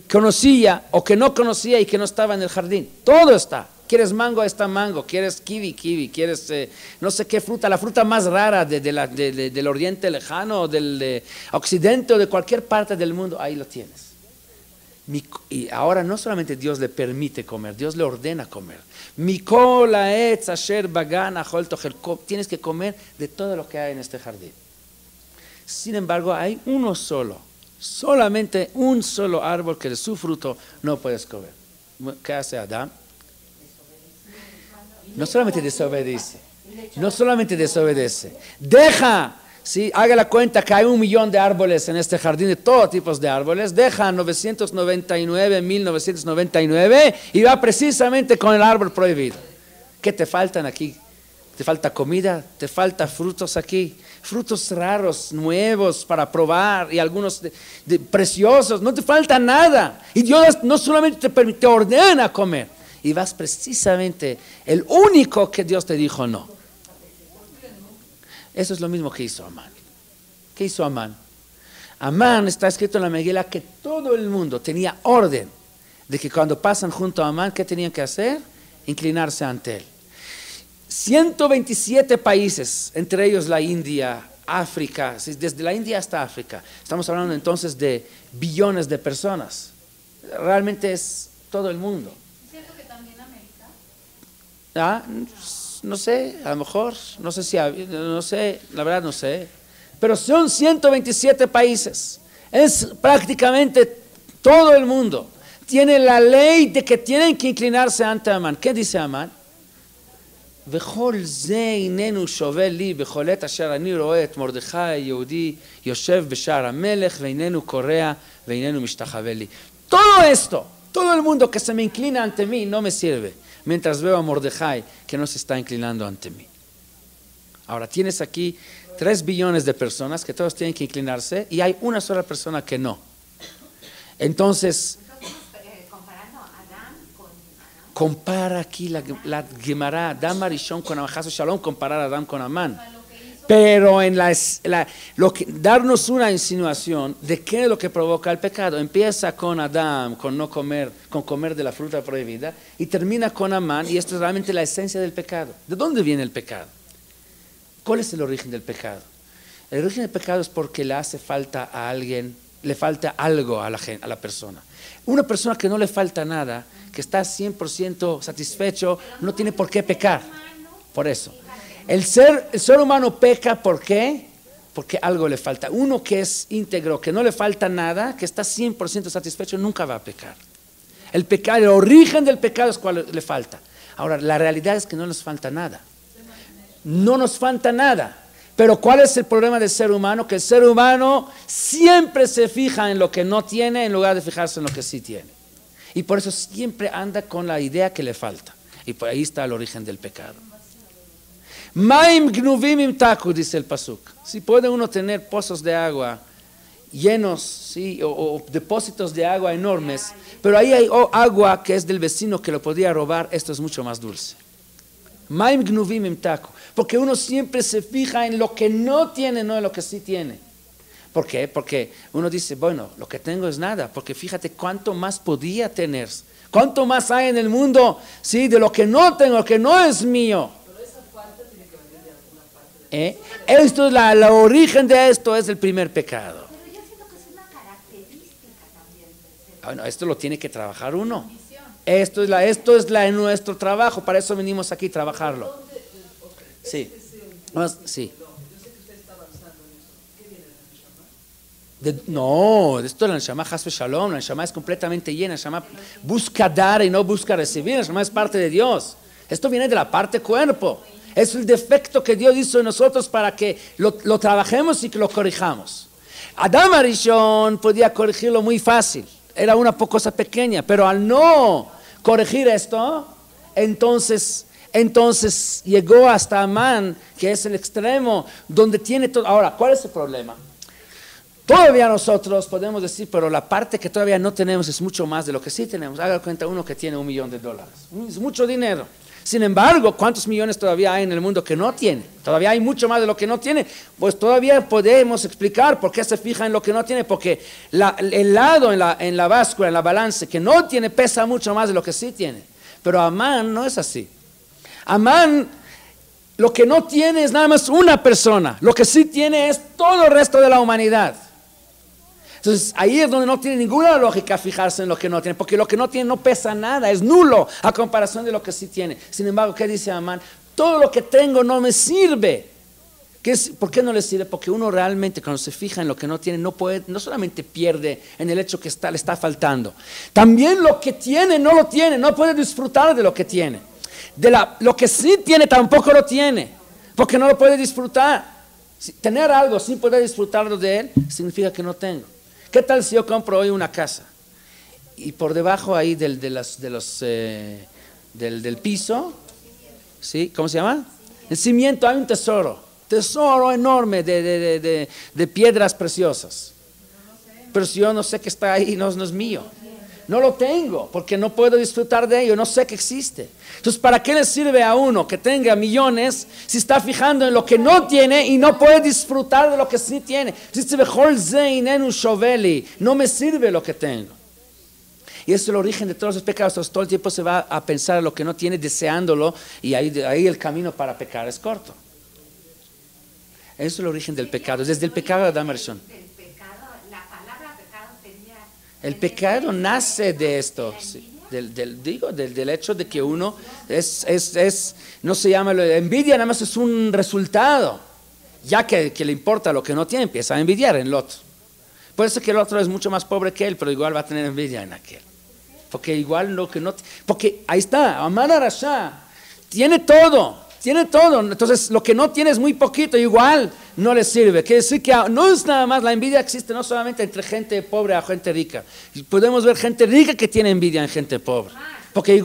conocía o que no conocía y que no estaba en el jardín. Todo está. ¿Quieres mango? Está mango. ¿Quieres kiwi? Kiwi. ¿Quieres no sé qué fruta? La fruta más rara del oriente lejano, del occidente o de cualquier parte del mundo, ahí lo tienes. Y ahora no solamente Dios le permite comer, Dios le ordena comer. Mikol ha'etz asher bagan achol tochel. Tienes que comer de todo lo que hay en este jardín. Sin embargo, hay uno solo, solamente un solo árbol que de su fruto no puedes comer. ¿Qué hace Adán? No solamente desobedece, deja, ¿sí? Haga la cuenta que hay 1 millón de árboles en este jardín, de todo tipos de árboles, deja 1999 y va precisamente con el árbol prohibido. ¿Qué te faltan aquí? ¿Te falta comida? ¿Te falta frutos aquí? Frutos raros, nuevos para probar y algunos preciosos, no te falta nada. Y Dios no solamente te ordena comer, y vas precisamente el único que Dios te dijo no. Eso es lo mismo que hizo Amán. ¿Qué hizo Amán? Amán, está escrito en la Megilá que todo el mundo tenía orden de que cuando pasan junto a Amán, ¿qué tenían que hacer? Inclinarse ante él. 127 países, entre ellos la India, África, desde la India hasta África. Estamos hablando entonces de billones de personas. Realmente es todo el mundo. ¿Ah? No sé, a lo mejor, no sé, la verdad no sé, pero son 127 países, es prácticamente todo el mundo, tiene la ley de que tienen que inclinarse ante Amán. ¿Qué dice Amán? וכל זה איננו שובל לי בכל עת אשר אני רואה את מרדכי היהודי יושב בשער המלך ואיננו קורע ואיננו משתחווה לי. Todo esto, todo el mundo que se me inclina ante mí no me sirve, mientras veo a Mordejai que no se está inclinando ante mí. Ahora tienes aquí 3 billones de personas que todos tienen que inclinarse y hay una sola persona que no. Entonces, compara aquí la Gemara, Adam Arishon con Amán, Shalom, comparar a Adam con Amán. Pero en darnos una insinuación de qué es lo que provoca el pecado. Empieza con Adán, con no comer, con comer de la fruta prohibida, y termina con Amán, y esto es realmente la esencia del pecado. ¿De dónde viene el pecado? ¿Cuál es el origen del pecado? El origen del pecado es porque le hace falta a alguien, le falta algo a la persona. Una persona que no le falta nada, que está 100% satisfecho, no tiene por qué pecar. Por eso. El ser humano peca, ¿por qué? Porque algo le falta. Uno que es íntegro, que no le falta nada, que está 100% satisfecho, nunca va a pecar. El pecado, el origen del pecado es cuál le falta. Ahora, la realidad es que no nos falta nada. No nos falta nada. Pero ¿cuál es el problema del ser humano? Que el ser humano siempre se fija en lo que no tiene en lugar de fijarse en lo que sí tiene. Y por eso siempre anda con la idea que le falta. Y por ahí está el origen del pecado. Maim gnuvim im taku, dice el pasuk. Si puede uno tener pozos de agua llenos, ¿sí? o depósitos de agua enormes, pero ahí hay agua que es del vecino que lo podía robar, esto es mucho más dulce. Maim gnuvim im taku. Porque uno siempre se fija en lo que no tiene, no en lo que sí tiene. ¿Por qué? Porque uno dice, bueno, lo que tengo es nada, porque fíjate cuánto más podía tener, cuánto más hay en el mundo, ¿sí? De lo que no tengo, lo que no es mío. Pero esa falta tiene que venir de alguna parte. Esto es la origen de esto es el primer pecado. Pero yo siento que es una característica también del ser Bueno, esto lo tiene que trabajar uno. Esto es nuestro trabajo, para eso venimos aquí a trabajarlo. Sí. Sí. No, esto la Neshama Hasbe Shalom, la Neshama es completamente llena, la Neshama busca dar y no busca recibir, la Neshama es parte de Dios. Esto viene de la parte cuerpo, es el defecto que Dios hizo en nosotros para que lo trabajemos y que lo corrijamos. Adam Arishon podía corregirlo muy fácil, era una cosa pequeña, pero al no corregir esto, entonces llegó hasta Amán, que es el extremo donde tiene todo. Ahora, ¿cuál es el problema? Todavía nosotros podemos decir, pero la parte que todavía no tenemos es mucho más de lo que sí tenemos. Haga cuenta uno que tiene $1 millón, es mucho dinero. Sin embargo, ¿cuántos millones todavía hay en el mundo que no tiene? Todavía hay mucho más de lo que no tiene. Pues todavía podemos explicar por qué se fija en lo que no tiene, porque el lado en la báscula, en la balanza, que no tiene, pesa mucho más de lo que sí tiene. Pero Amán no es así. Amán, lo que no tiene es nada más una persona, lo que sí tiene es todo el resto de la humanidad. Entonces ahí es donde no tiene ninguna lógica fijarse en lo que no tiene, porque lo que no tiene no pesa nada, es nulo a comparación de lo que sí tiene. Sin embargo, ¿qué dice Amán? Todo lo que tengo no me sirve. ¿Por qué no le sirve? Porque uno realmente cuando se fija en lo que no tiene, no solamente pierde en el hecho que le está faltando, también lo que tiene no lo tiene, no puede disfrutar de lo que tiene. Lo que sí tiene tampoco lo tiene, porque no lo puede disfrutar. Tener algo sin poder disfrutarlo de él significa que no tengo. ¿Qué tal si yo compro hoy una casa y por debajo ahí del piso, ¿sí? ¿Cómo se llama? El cimiento hay un tesoro enorme de piedras preciosas, pero si yo no sé que está ahí, no es mío. No lo tengo porque no puedo disfrutar de ello, no sé que existe. Entonces, ¿para qué le sirve a uno que tenga millones si está fijando en lo que no tiene y no puede disfrutar de lo que sí tiene? No me sirve lo que tengo. Y eso es el origen de todos los pecados. Entonces, todo el tiempo se va a pensar en lo que no tiene, deseándolo, y ahí el camino para pecar es corto. Eso es el origen del pecado, desde el pecado de Adam Arishon. El pecado nace de esto, sí, del hecho de que uno no se llama envidia, nada más es un resultado, ya que le importa lo que no tiene, empieza a envidiar en el otro. Puede ser que el otro es mucho más pobre que él, pero igual va a tener envidia en aquel, porque igual porque ahí está, Amán Arashá tiene todo. Entonces lo que no tiene es muy poquito, igual no le sirve. Quiere decir que no es nada más, la envidia existe no solamente entre gente pobre a gente rica. Podemos ver gente rica que tiene envidia en gente pobre. Porque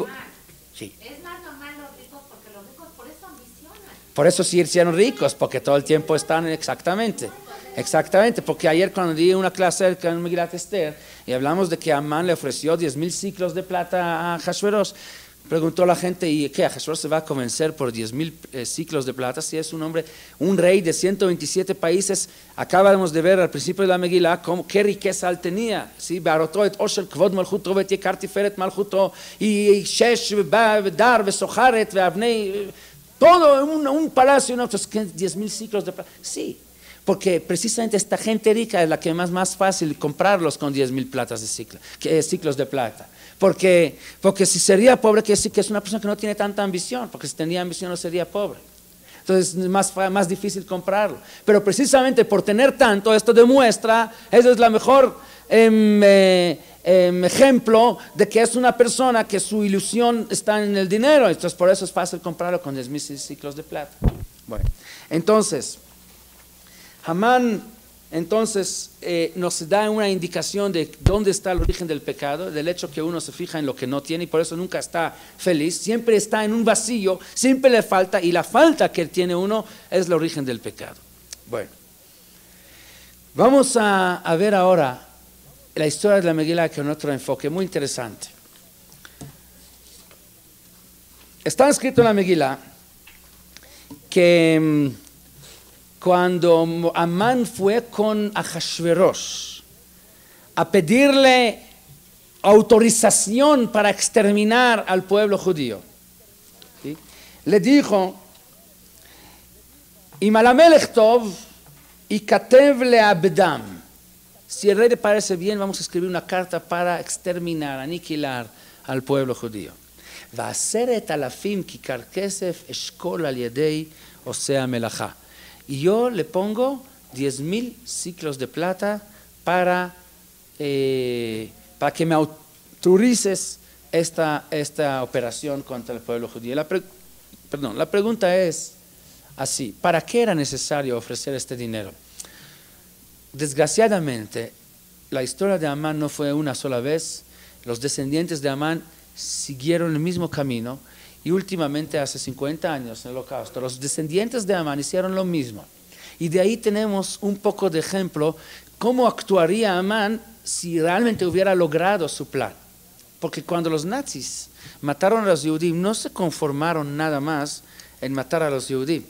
sí. Es más normal los ricos porque los ricos por eso ambicionan. Por eso sí hicieron ricos, porque todo el tiempo están exactamente, porque ayer cuando di una clase en Megilat Esther y hablamos de que Amán le ofreció 10,000 ciclos de plata a Hashverosh. Preguntó la gente, ¿y qué? ¿Hashverosh se va a convencer por 10,000 ciclos de plata? Si es un rey de 127 países. Acabamos de ver al principio de la Megilá qué riqueza él tenía. ¿Sí? Y Shesh, Dar, Besoharet, Avnei, todo un palacio. Entonces, ¿qué? 10,000 ciclos de plata. Sí, porque precisamente esta gente rica es la que es más fácil comprarlos con 10,000 ciclos de plata. Porque si sería pobre, quiere decir que es una persona que no tiene tanta ambición, porque si tenía ambición no sería pobre. Entonces es más difícil comprarlo. Pero precisamente por tener tanto, esto demuestra, eso es la mejor ejemplo de que es una persona que su ilusión está en el dinero. Entonces por eso es fácil comprarlo con 10,000 ciclos de plata. Bueno, entonces, Amán nos da una indicación de dónde está el origen del pecado, del hecho que uno se fija en lo que no tiene y por eso nunca está feliz, siempre está en un vacío, siempre le falta, y la falta que tiene uno es el origen del pecado. Bueno, vamos a ver ahora la historia de la Megilá con otro enfoque muy interesante. Está escrito en la Megilá que cuando Amán fue con Ahashverosh a pedirle autorización para exterminar al pueblo judío, ¿sí? Le dijo: Im al hamelech tov ikatev le'abdam, si el rey le parece bien, vamos a escribir una carta para exterminar, aniquilar al pueblo judío. ועשרת אלפים כיכר כסף אשכול על ידי עושה המלאכה. Y yo le pongo 10,000 ciclos de plata para que me autorices esta operación contra el pueblo judío. La pregunta es así, ¿para qué era necesario ofrecer este dinero? Desgraciadamente, la historia de Amán no fue una sola vez. Los descendientes de Amán siguieron el mismo camino y últimamente hace 50 años en el Holocausto los descendientes de Amán hicieron lo mismo. Y de ahí tenemos un poco de ejemplo cómo actuaría Amán si realmente hubiera logrado su plan. Porque cuando los nazis mataron a los Yehudim, no se conformaron nada más en matar a los Yehudim.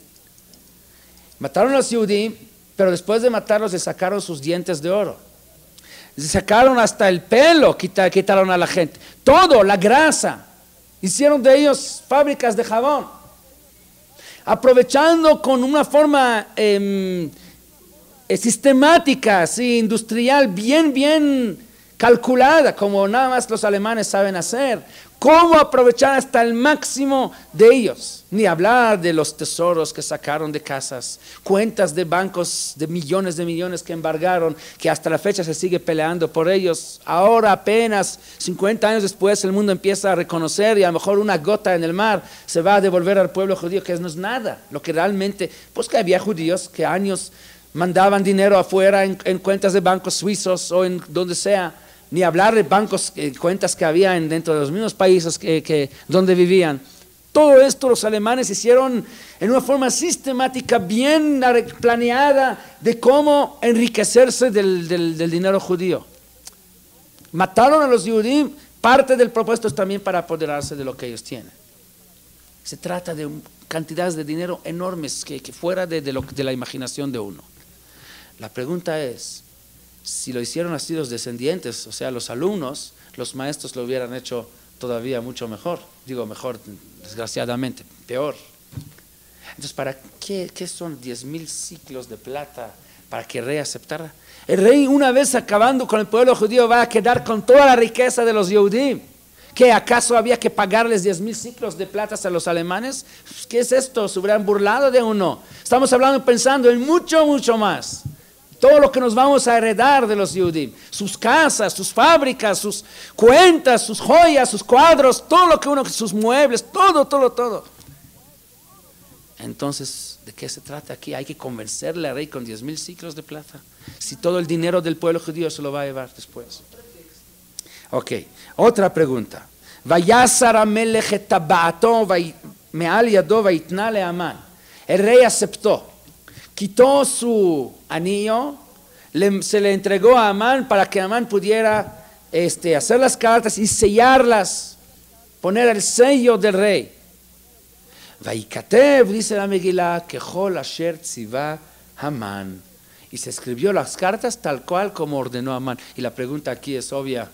Mataron a los Yehudim, pero después de matarlos le sacaron sus dientes de oro. Le sacaron hasta el pelo, quitaron a la gente. Todo, la grasa. Hicieron de ellos fábricas de jabón. Aprovechando con una forma sistemática, sí, industrial, bien calculada, como nada más los alemanes saben hacer. Cómo aprovechar hasta el máximo de ellos. Ni hablar de los tesoros que sacaron de casas, cuentas de bancos de millones que embargaron, que hasta la fecha se sigue peleando por ellos. Ahora apenas 50 años después el mundo empieza a reconocer y a lo mejor una gota en el mar se va a devolver al pueblo judío, que no es nada. Lo que realmente, pues que había judíos que años mandaban dinero afuera en cuentas de bancos suizos o en donde sea. Ni hablar de bancos, cuentas que había dentro de los mismos países donde vivían. Todo esto los alemanes hicieron en una forma sistemática, bien planeada, de cómo enriquecerse del dinero judío. Mataron a los judíos, parte del propósito es también para apoderarse de lo que ellos tienen. Se trata de cantidades de dinero enormes que fuera de la imaginación de uno. La pregunta es, si lo hicieron así los descendientes, o sea, los alumnos, los maestros lo hubieran hecho todavía mucho mejor. Digo mejor, desgraciadamente, peor. Entonces, ¿para qué son 10,000 ciclos de plata para que el rey aceptara? El rey, una vez acabando con el pueblo judío, va a quedar con toda la riqueza de los Yehudim. ¿Qué, acaso había que pagarles 10,000 ciclos de plata a los alemanes? ¿Qué es esto? Se hubieran burlado de uno. Estamos hablando, pensando en mucho más. Todo lo que nos vamos a heredar de los Yehudim, sus casas, sus fábricas, sus cuentas, sus joyas, sus cuadros, todo lo que sus muebles, todo. Entonces, ¿de qué se trata aquí? Hay que convencerle al rey con 10,000 ciclos de plata. Si todo el dinero del pueblo judío se lo va a llevar después. Ok, otra pregunta. Vayasar amelech et taba'ato me'al yado vayitna le'Amán. El rey aceptó. Quitó su anillo, se le entregó a Amán para que Amán pudiera hacer las cartas y sellarlas, poner el sello del rey. Vayikatev, dice la Megilá, kechol asher tziva Amán. Y se escribió las cartas tal cual como ordenó Amán. Y la pregunta aquí es obvia.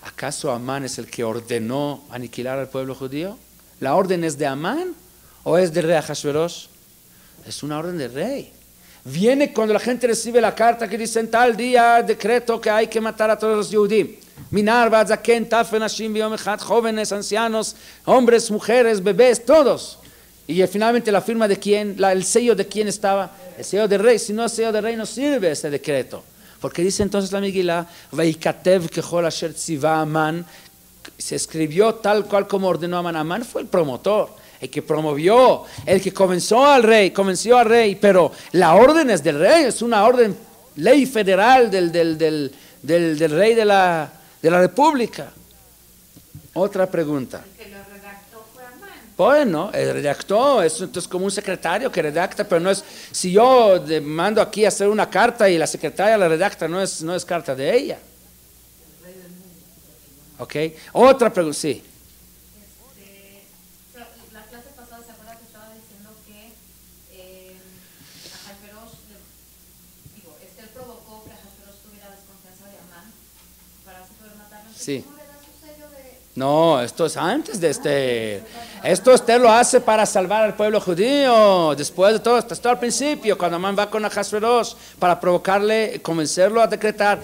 ¿Acaso Amán es el que ordenó aniquilar al pueblo judío? ¿La orden es de Amán o es del rey Ahasverosh? Es una orden del rey. Viene cuando la gente recibe la carta que dice en tal día decreto que hay que matar a todos los Yehudim. Minar, Zaken, Taf, Nashim, Yom Echad, jóvenes, ancianos, hombres, mujeres, bebés, todos. Y finalmente la firma de quién, el sello de quién estaba, el sello del rey. Si no es sello del rey no sirve ese decreto. Porque dice entonces la Megilá, Vayikatev kechol asher tziva Amán, se escribió tal cual como ordenó Amán. Amán fue el promotor, el que promovió, el que convenció al rey, pero la orden es del rey, es una orden, ley federal del rey de la república. Otra pregunta. El que lo redactó fue Amán. Bueno, redactó, es como un secretario que redacta, pero no es, si yo mando aquí a hacer una carta y la secretaria la redacta, no es carta de ella. Ok, otra pregunta, sí. La clase pasada se acuerda que estaba diciendo que Ahasverosh, él provocó que Ahasverosh tuviera desconfianza de Amán para así poder matarlo. Sí. ¿Cómo le da su sello de...? No, esto es antes de Esther. Esto Esther lo hace para salvar al pueblo judío. Después de todo, esto está al principio, cuando Amán va con Ahasverosh para provocarle, convencerlo a decretar.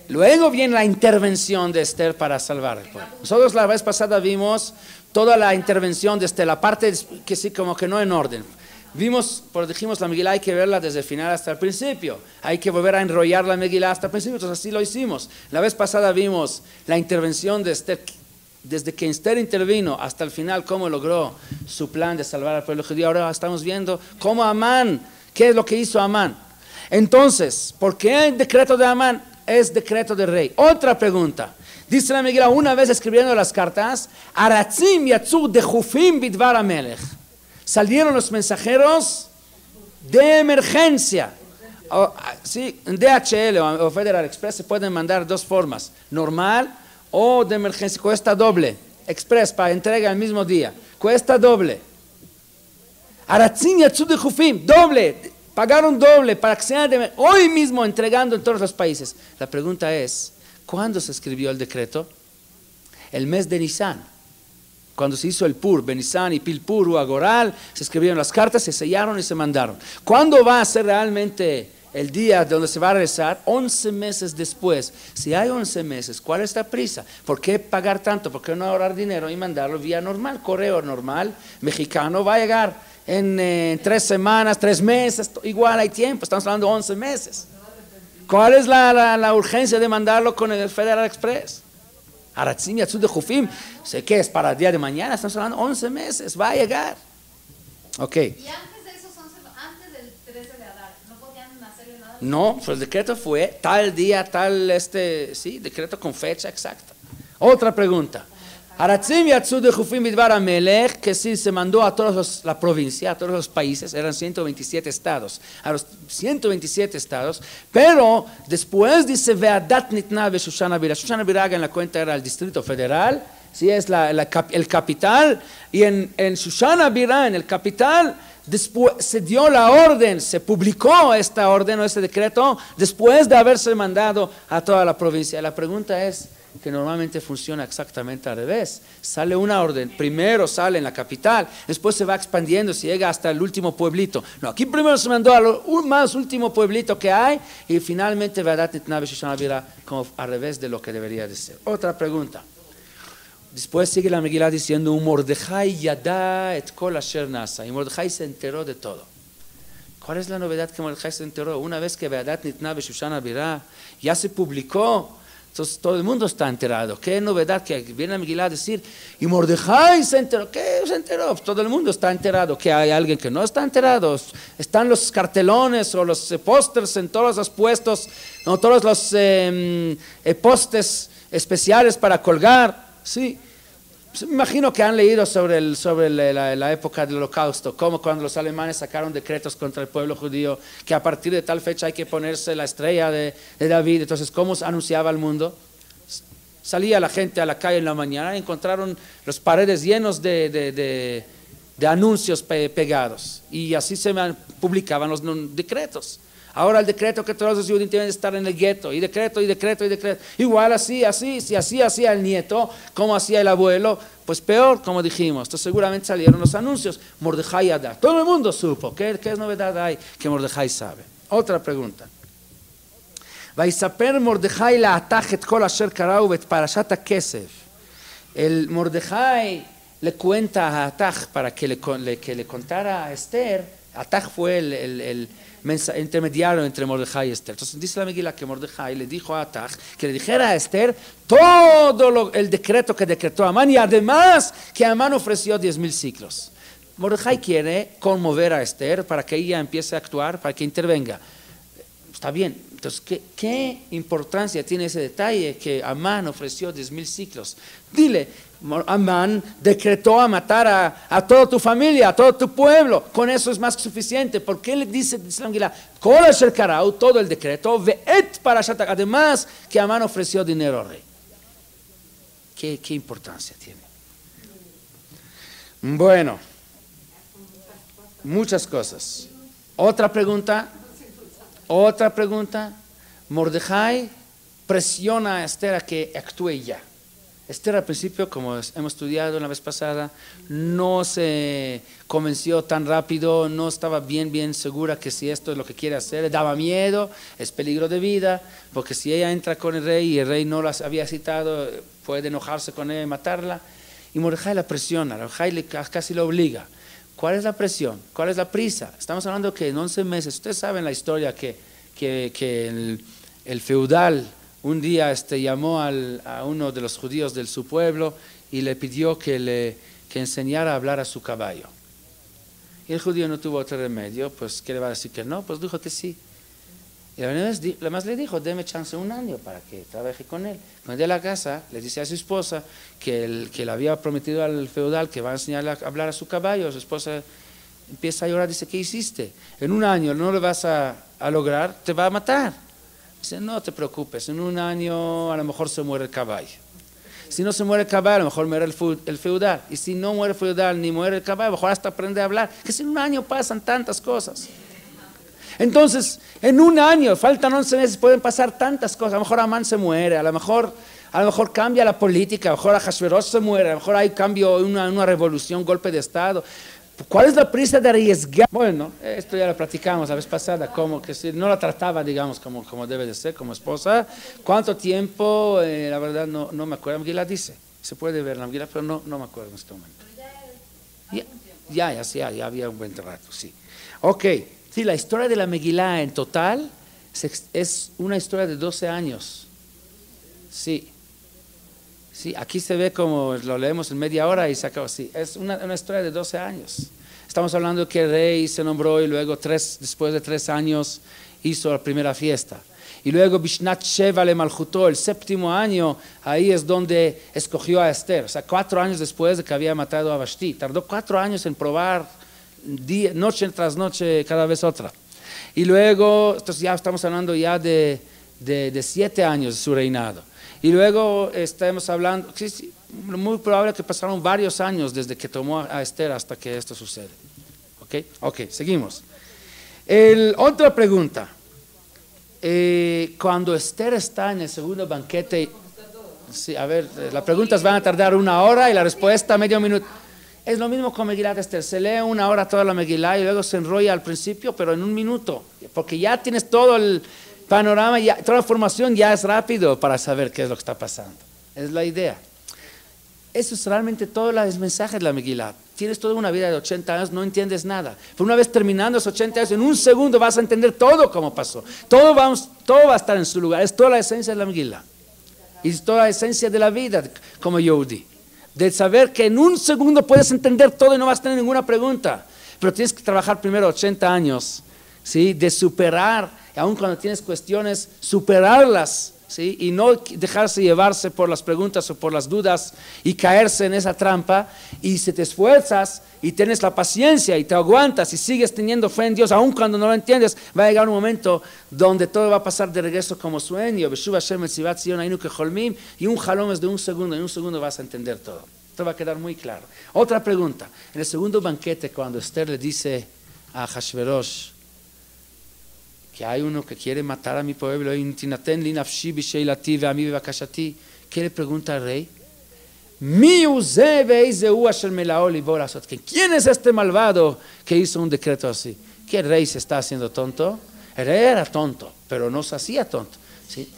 Luego viene la intervención de Esther para salvar al pueblo. Nosotros la vez pasada vimos toda la intervención de Esther, la parte que sí, como que no en orden. Vimos, por dijimos, la Megilá hay que verla desde el final hasta el principio. Hay que volver a enrollar la Megilá hasta el principio. Entonces así lo hicimos. La vez pasada vimos la intervención de Esther, desde que Esther intervino hasta el final, cómo logró su plan de salvar al pueblo judío. Ahora estamos viendo cómo Amán, qué es lo que hizo Amán. Entonces, ¿por qué el decreto de Amán es decreto del rey? Otra pregunta. Dice la Megilá, una vez escribiendo las cartas, Aratzim yatzu dechufim bidvar hamelech. Salieron los mensajeros de emergencia. Sí, en DHL o Federal Express se pueden mandar dos formas, normal o de emergencia. Cuesta doble. Express para entrega el mismo día. Cuesta doble. Aratzim yatzu dechufim, doble. Pagaron doble para que sean hoy mismo entregando en todos los países. La pregunta es, ¿cuándo se escribió el decreto? El mes de Nisan. Cuando se hizo el Pur, Benisan y Pilpur o Agoral, se escribieron las cartas, se sellaron y se mandaron. ¿Cuándo va a ser realmente el día donde se va a rezar? 11 meses después. Si hay 11 meses, ¿cuál es la prisa? ¿Por qué pagar tanto? ¿Por qué no ahorrar dinero y mandarlo vía normal? Correo normal, mexicano, va a llegar en 3 semanas, 3 meses, igual hay tiempo, estamos hablando de 11 meses. ¿Cuál es la urgencia de mandarlo con el Federal Express? Aratzim yatzu dechufim, sé que es para el día de mañana, estamos hablando 11 meses, va a llegar. Ok. Y antes de esos 11, antes del 13 de Adar, ¿no podían hacerle nada? No, pues el decreto fue tal día, tal sí, decreto con fecha exacta. Otra pregunta. Aratzim yatzu dechufim bidvar hamelech, que sí se mandó a todos la provincia, a todos los países, eran 127 estados, a los 127 estados, pero después dice Ve'adat nitna beShushana Bira. Shushana Bira en la cuenta era el Distrito Federal, sí es el capital, y en Shushana Bira, en el capital, después se dio la orden, se publicó esta orden o este decreto después de haberse mandado a toda la provincia. La pregunta es, que normalmente funciona exactamente al revés. Sale una orden, primero sale en la capital, después se va expandiendo, se llega hasta el último pueblito. No, aquí primero se mandó al más último pueblito que hay y finalmente Ve'adat nitna beShushana Bira, como al revés de lo que debería de ser. Otra pregunta. Después sigue la Megilá diciendo, Mordejai yada et kol asher nasa, y Mordejai se enteró de todo. ¿Cuál es la novedad que Mordejai se enteró? Una vez que Ve'adat nitna beShushana Bira ya se publicó, entonces todo el mundo está enterado. ¿Qué novedad que viene la Megilá a decir? Y Mordejai se enteró. ¿Qué se enteró? Todo el mundo está enterado. ¿Que hay alguien que no está enterado? Están los cartelones o los pósters en todos los puestos, no, todos los postes especiales para colgar. Sí. Me imagino que han leído sobre la época del Holocausto, como cuando los alemanes sacaron decretos contra el pueblo judío, que a partir de tal fecha hay que ponerse la estrella de David. Entonces, ¿cómo se anunciaba al mundo? Salía la gente a la calle en la mañana y encontraron las paredes llenas de anuncios pegados. Y así se publicaban los decretos. Ahora el decreto que todos los judíos deben estar en el gueto, y decreto, y decreto, y decreto. Igual así, si así hacía el nieto, como hacía el abuelo, pues peor, como dijimos. Entonces seguramente salieron los anuncios. Mordejai yada. Todo el mundo supo. ¿Qué novedad hay que Mordejai sabe? Otra pregunta. Vaisaper Mordejai la'atach et kol asher karau et parashat hakesef. El Mordejai le cuenta a Atach para que le contara a Esther. Atach fue el intermediario entre Mordejai y Esther. Entonces dice la Megilá que Mordejai le dijo a Atach que le dijera a Esther todo el decreto que decretó Amán, y además que Amán ofreció 10,000 ciclos. Mordejai quiere conmover a Esther para que ella empiece a actuar, para que intervenga. Está bien. Entonces, ¿qué importancia tiene ese detalle que Amán ofreció 10,000 ciclos? Dile, Amán decretó a matar a toda tu familia, a todo tu pueblo. Con eso es más que suficiente. ¿Por qué le dice la Megilá? Kol asher karau, todo el decreto, ve'et parashat, además que Amán ofreció dinero al rey. ¿Qué importancia tiene? Bueno, muchas cosas. Otra pregunta. Mordejai presiona a Esther a que actúe ya. Esther al principio, como hemos estudiado la vez pasada, no se convenció tan rápido, no estaba bien segura que si esto es lo que quiere hacer, le daba miedo, es peligro de vida, porque si ella entra con el rey y el rey no la había citado, puede enojarse con ella y matarla. Y Mordejai la presiona, Mordejai casi lo obliga. ¿Cuál es la presión? ¿Cuál es la prisa? Estamos hablando que en 11 meses, ustedes saben la historia que el feudal un día llamó a uno de los judíos de su pueblo y le pidió que enseñara a hablar a su caballo. Y el judío no tuvo otro remedio, pues ¿qué le va a decir que no? Pues dijo que sí. Y además le dijo, deme chance 1 año para que trabaje con él. Cuando llega a la casa, le dice a su esposa que le había prometido al feudal que va a enseñarle a hablar a su caballo. Su esposa empieza a llorar, dice, ¿qué hiciste? En 1 año no lo vas a lograr, te va a matar. Dice, no te preocupes, en 1 año a lo mejor se muere el caballo. Si no se muere el caballo, a lo mejor muere el feudal. Y si no muere el feudal ni muere el caballo, a lo mejor hasta aprende a hablar. Que si en 1 año pasan tantas cosas. Entonces, en 1 año, faltan 11 meses, pueden pasar tantas cosas. A lo mejor Amán se muere, a lo mejor cambia la política, a lo mejor Ahasverosh se muere, a lo mejor hay cambio, una revolución, golpe de Estado. ¿Cuál es la prisa de arriesgar? Bueno, esto ya lo platicamos la vez pasada, como que si no la trataba, digamos, como debe de ser, como esposa. ¿Cuánto tiempo? La verdad no me acuerdo. La Megilá dice, se puede ver la Megilá, pero no me acuerdo en este momento. Ya había un buen rato, sí. Ok, sí, la historia de la Megilá en total es una historia de 12 años. Sí, aquí se ve como lo leemos en media hora y se acabó. Sí, es una historia de 12 años. Estamos hablando de que el rey se nombró y luego después de 3 años hizo la primera fiesta. Y luego Bishnat Sheva le Malchutó, el 7º año, ahí es donde escogió a Esther. O sea, 4 años después de que había matado a Vashti. Tardó 4 años en probar noche tras noche, cada vez otra. Y luego, entonces ya estamos hablando ya de 7 años de su reinado. Y luego estamos hablando, sí, muy probable que pasaron varios años desde que tomó a Esther hasta que esto sucede. Ok, seguimos. Otra pregunta. Cuando Esther está en el segundo banquete, sí, a ver, las preguntas van a tardar 1 hora y la respuesta medio minuto. Es lo mismo con Megilat Esther, se lee 1 hora toda la Megilá y luego se enrolla al principio, pero en 1 minuto, porque ya tienes todo el panorama, toda la información ya es rápido para saber qué es lo que está pasando. Es la idea. Eso es realmente todo el mensaje de la Megilá. Tienes toda una vida de 80 años, no entiendes nada. Pero una vez terminando esos 80 años, en 1 segundo vas a entender todo cómo pasó. Todo va a estar en su lugar. Es toda la esencia de la Megilá. Y es toda la esencia de la vida como Yehudi. De saber que en 1 segundo puedes entender todo y no vas a tener ninguna pregunta. Pero tienes que trabajar primero 80 años, ¿sí? De superar, aun cuando tienes cuestiones, superarlas, ¿sí? Y no dejarse llevarse por las preguntas o por las dudas y caerse en esa trampa. Y si te esfuerzas y tienes la paciencia y te aguantas y sigues teniendo fe en Dios, aun cuando no lo entiendes, va a llegar un momento donde todo va a pasar de regreso como sueño. Y un jalón es de 1 segundo, en 1 segundo vas a entender todo. Esto va a quedar muy claro. Otra pregunta. En el segundo banquete, cuando Esther le dice a Ahasverosh que hay uno que quiere matar a mi pueblo, ¿qué le pregunta al rey? ¿Quién es este malvado que hizo un decreto así? ¿Qué rey se está haciendo tonto? El rey era tonto, pero no se hacía tonto. ¿Sí?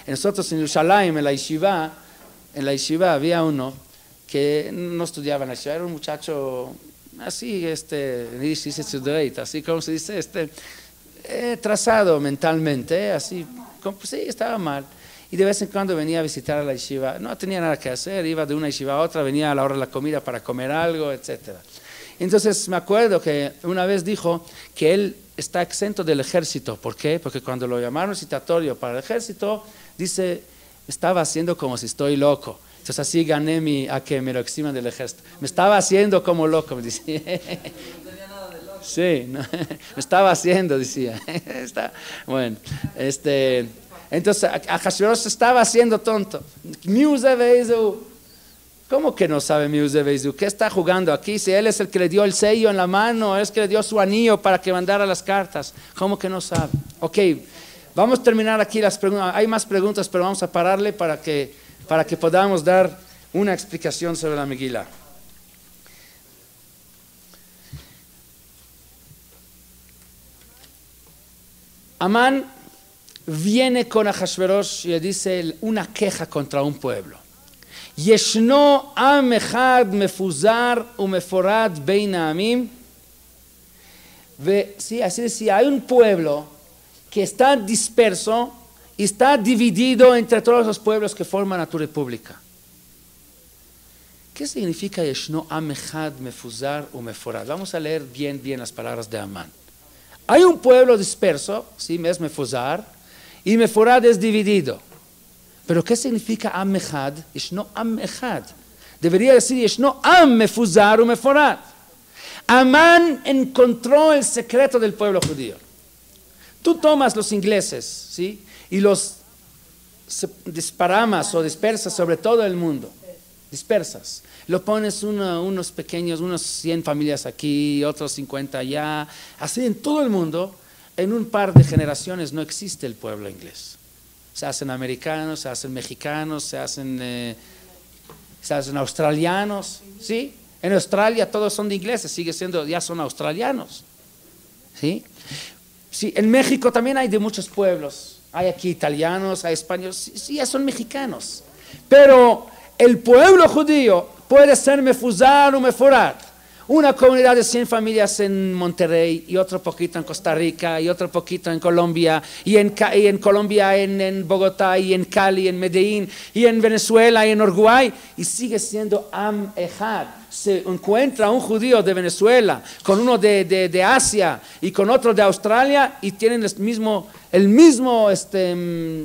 Nosotros en Yerushalayim, en la yeshiva había uno que no estudiaba en la yeshiva, era un muchacho así, así como se dice, trazado mentalmente, así, sí, estaba mal. Y de vez en cuando venía a visitar a la yeshiva, no tenía nada que hacer, iba de una yeshiva a otra, venía a la hora de la comida para comer algo, etc. Entonces me acuerdo que una vez dijo que él está exento del ejército. ¿Por qué? Porque cuando lo llamaron citatorio para el ejército, dice, estaba haciendo como si estoy loco. Entonces así gané a que me lo eximan del ejército. Me estaba haciendo como loco, me decía. Sí, no, me estaba haciendo, decía. Bueno, entonces Ahasverosh estaba haciendo tonto. ¿Cómo que no sabe Miuzevezu? ¿Qué está jugando aquí? Si él es el que le dio el sello en la mano, él es el que le dio su anillo para que mandara las cartas. ¿Cómo que no sabe? Ok, vamos a terminar aquí las preguntas. Hay más preguntas, pero vamos a pararle para que para que podamos dar una explicación sobre la Megilá. Amán viene con Ahashverosh y le dice una queja contra un pueblo. Yeshno am echad mefuzar umeforad bein ha'amim. Sí, así decía, hay un pueblo que está disperso y está dividido entre todos los pueblos que forman a tu república. ¿Qué significa Yeshno am echad mefuzar umeforad? Vamos a leer bien las palabras de Amán. Hay un pueblo disperso, sí, es mefuzar, y meforad es dividido. Pero ¿qué significa am echad? Yeshno am echad. Debería decir Yeshno am mefuzar umeforad. Amán encontró el secreto del pueblo judío. Tú tomas los ingleses, ¿sí? Y los disparamas o dispersas sobre todo el mundo. Dispersas. Lo pones unos pequeños, unos 100 familias aquí, otros 50 allá. Así en todo el mundo, en un par de generaciones no existe el pueblo inglés. Se hacen americanos, se hacen mexicanos, se hacen australianos, ¿sí? En Australia todos son de ingleses, sigue siendo, ya son australianos, ¿sí? Sí, en México también hay de muchos pueblos, hay aquí italianos, hay españoles, sí, ya son mexicanos. Pero el pueblo judío puede ser mefuzar o meforad. Una comunidad de 100 familias en Monterrey y otro poquito en Costa Rica y otro poquito en Colombia y en Colombia, en Bogotá y en Cali, en Medellín y en Venezuela y en Uruguay y sigue siendo Am Echad. Se encuentra un judío de Venezuela con uno de Asia y con otro de Australia y tienen el mismo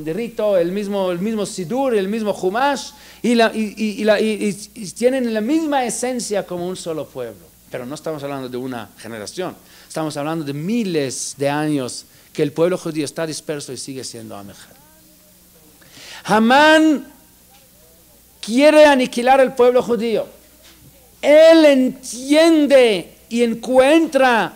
rito, el mismo Sidur, el mismo Humash y tienen la misma esencia como un solo pueblo. Pero no estamos hablando de una generación, estamos hablando de miles de años que el pueblo judío está disperso y sigue siendo Am Echad. Amán quiere aniquilar el pueblo judío. Él entiende y encuentra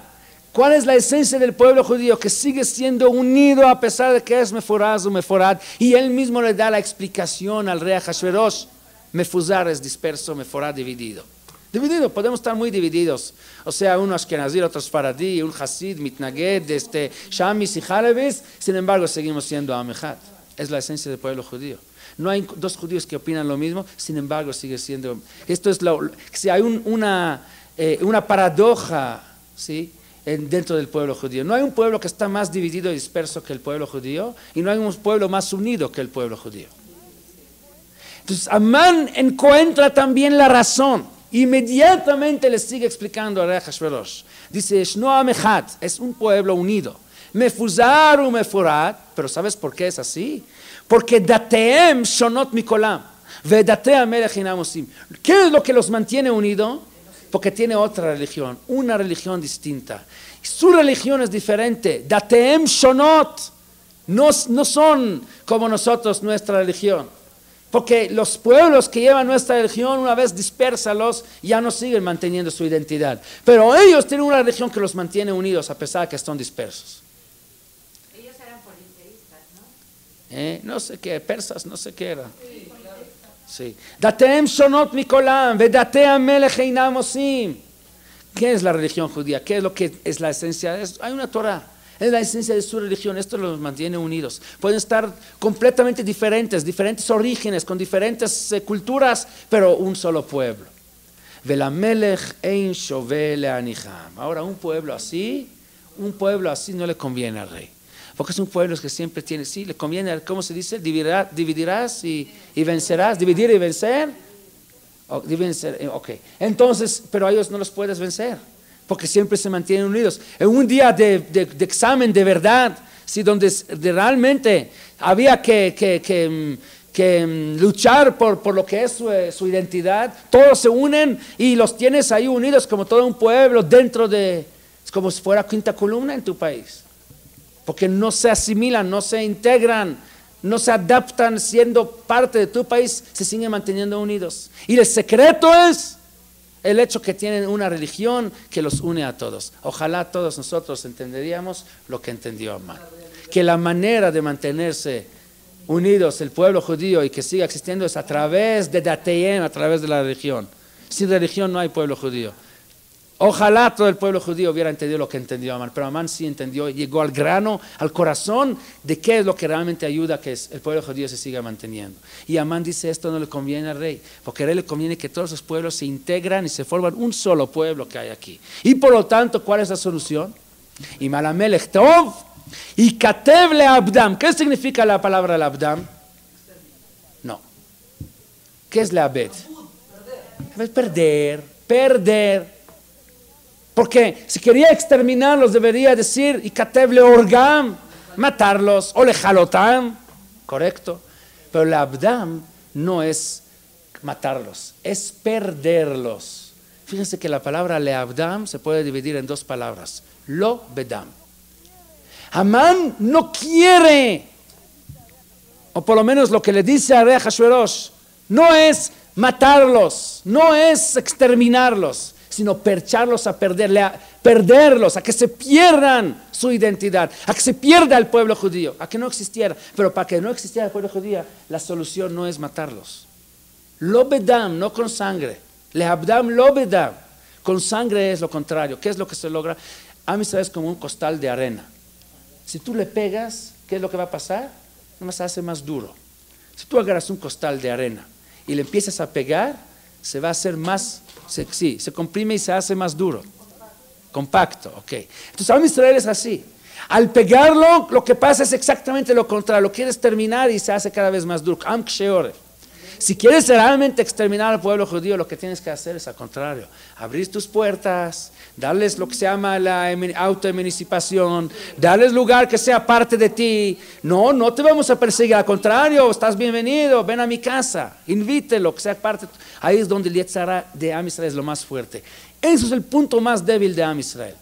cuál es la esencia del pueblo judío, que sigue siendo unido a pesar de que es meforad o meforad, y él mismo le da la explicación al rey Ahashverosh. Mefuzar es disperso, meforad dividido. Dividido, podemos estar muy divididos. O sea, uno ashkenazí, otro faradí, un hasid, mitnaged, shamis y halevis. Sin embargo, seguimos siendo Am Echad. Es la esencia del pueblo judío. No hay dos judíos que opinan lo mismo, sin embargo, sigue siendo. Esto es si hay una paradoja, ¿sí? Dentro del pueblo judío. No hay un pueblo que está más dividido y disperso que el pueblo judío, y no hay un pueblo más unido que el pueblo judío. Entonces, Amán encuentra también la razón. Inmediatamente le sigue explicando a rey Ahashverosh. Dice, Yeshno Am Echad, es un pueblo unido. Mefuzar u meforad, pero ¿sabes por qué es así? Porque dateem shonot mikolam, vedate hamelech hinam osim. ¿Qué es lo que los mantiene unidos? Porque tiene otra religión, una religión distinta. Su religión es diferente. Dateem shonot, no son como nosotros nuestra religión. Porque los pueblos que llevan nuestra religión, una vez dispérsalos, ya no siguen manteniendo su identidad. Pero ellos tienen una religión que los mantiene unidos a pesar de que están dispersos. Ellos eran politeístas, ¿no? No sé qué, persas, no sé qué era. Sí. Dateem shonot mikolam, vedate hamelech hinam osim. ¿Qué es la religión judía? ¿Qué es lo que es la esencia? Hay una Torah. Es la esencia de su religión, esto los mantiene unidos. Pueden estar completamente diferentes orígenes, con diferentes culturas, pero un solo pueblo. Velamelech ein shove le'anicham. Ahora, un pueblo así no le conviene al rey. Porque es un pueblo que siempre tiene, sí, le conviene, ¿cómo se dice? Dividirás y vencerás, dividir y vencer. Ok, entonces, pero a ellos no los puedes vencer. Porque siempre se mantienen unidos. En un día de examen de verdad, ¿sí? Donde realmente había que luchar por lo que es su identidad, todos se unen y los tienes ahí unidos como todo un pueblo dentro de, es como si fuera quinta columna en tu país. Porque no se asimilan, no se integran, no se adaptan siendo parte de tu país, se siguen manteniendo unidos. Y el secreto es el hecho que tienen una religión que los une a todos. Ojalá todos nosotros entenderíamos lo que entendió Amán. Que la manera de mantenerse unidos, el pueblo judío, y que siga existiendo es a través de Dateyem, a través de la religión. Sin religión no hay pueblo judío. Ojalá todo el pueblo judío hubiera entendido lo que entendió Amán, pero Amán sí entendió, llegó al grano, al corazón de qué es lo que realmente ayuda a que el pueblo judío se siga manteniendo. Y Amán dice, esto no le conviene al rey, porque al rey le conviene que todos los pueblos se integran y se forman un solo pueblo que hay aquí. Y por lo tanto, ¿cuál es la solución? Y Malamelech Tov y Katev le Abdam. ¿Qué significa la palabra Abdam? No. ¿Qué es la Abed? Perder. Porque si quería exterminarlos debería decir y Katev le Orgam, matarlos, o le Jalotam, correcto. Pero la Abdam no es matarlos, es perderlos. Fíjense que la palabra le Abdam se puede dividir en dos palabras. Lo bedam. Amán no quiere, o por lo menos lo que le dice a rey Ahashverosh, no es matarlos, no es exterminarlos, sino percharlos a perderlos, a que se pierdan su identidad, a que se pierda el pueblo judío, a que no existiera. Pero para que no existiera el pueblo judío, la solución no es matarlos. Lo bedam, no con sangre. Le abdam lo bedam. Con sangre es lo contrario. ¿Qué es lo que se logra? Am Israel es como un costal de arena. Si tú le pegas, ¿qué es lo que va a pasar? Nomás se hace más duro. Si tú agarras un costal de arena y le empiezas a pegar, se va a hacer más, se comprime y se hace más duro. Compacto, ok. Entonces Am Israel es así. Al pegarlo, lo que pasa es exactamente lo contrario. Lo quieres terminar y se hace cada vez más duro. Am ksheore. Si quieres realmente exterminar al pueblo judío, lo que tienes que hacer es al contrario. Abrir tus puertas, darles lo que se llama la autoemancipación, darles lugar que sea parte de ti. No te vamos a perseguir, al contrario, estás bienvenido, ven a mi casa, invítelo, que sea parte. Ahí es donde el Yetzirah de Am Israel es lo más fuerte. Eso es el punto más débil de Am Israel.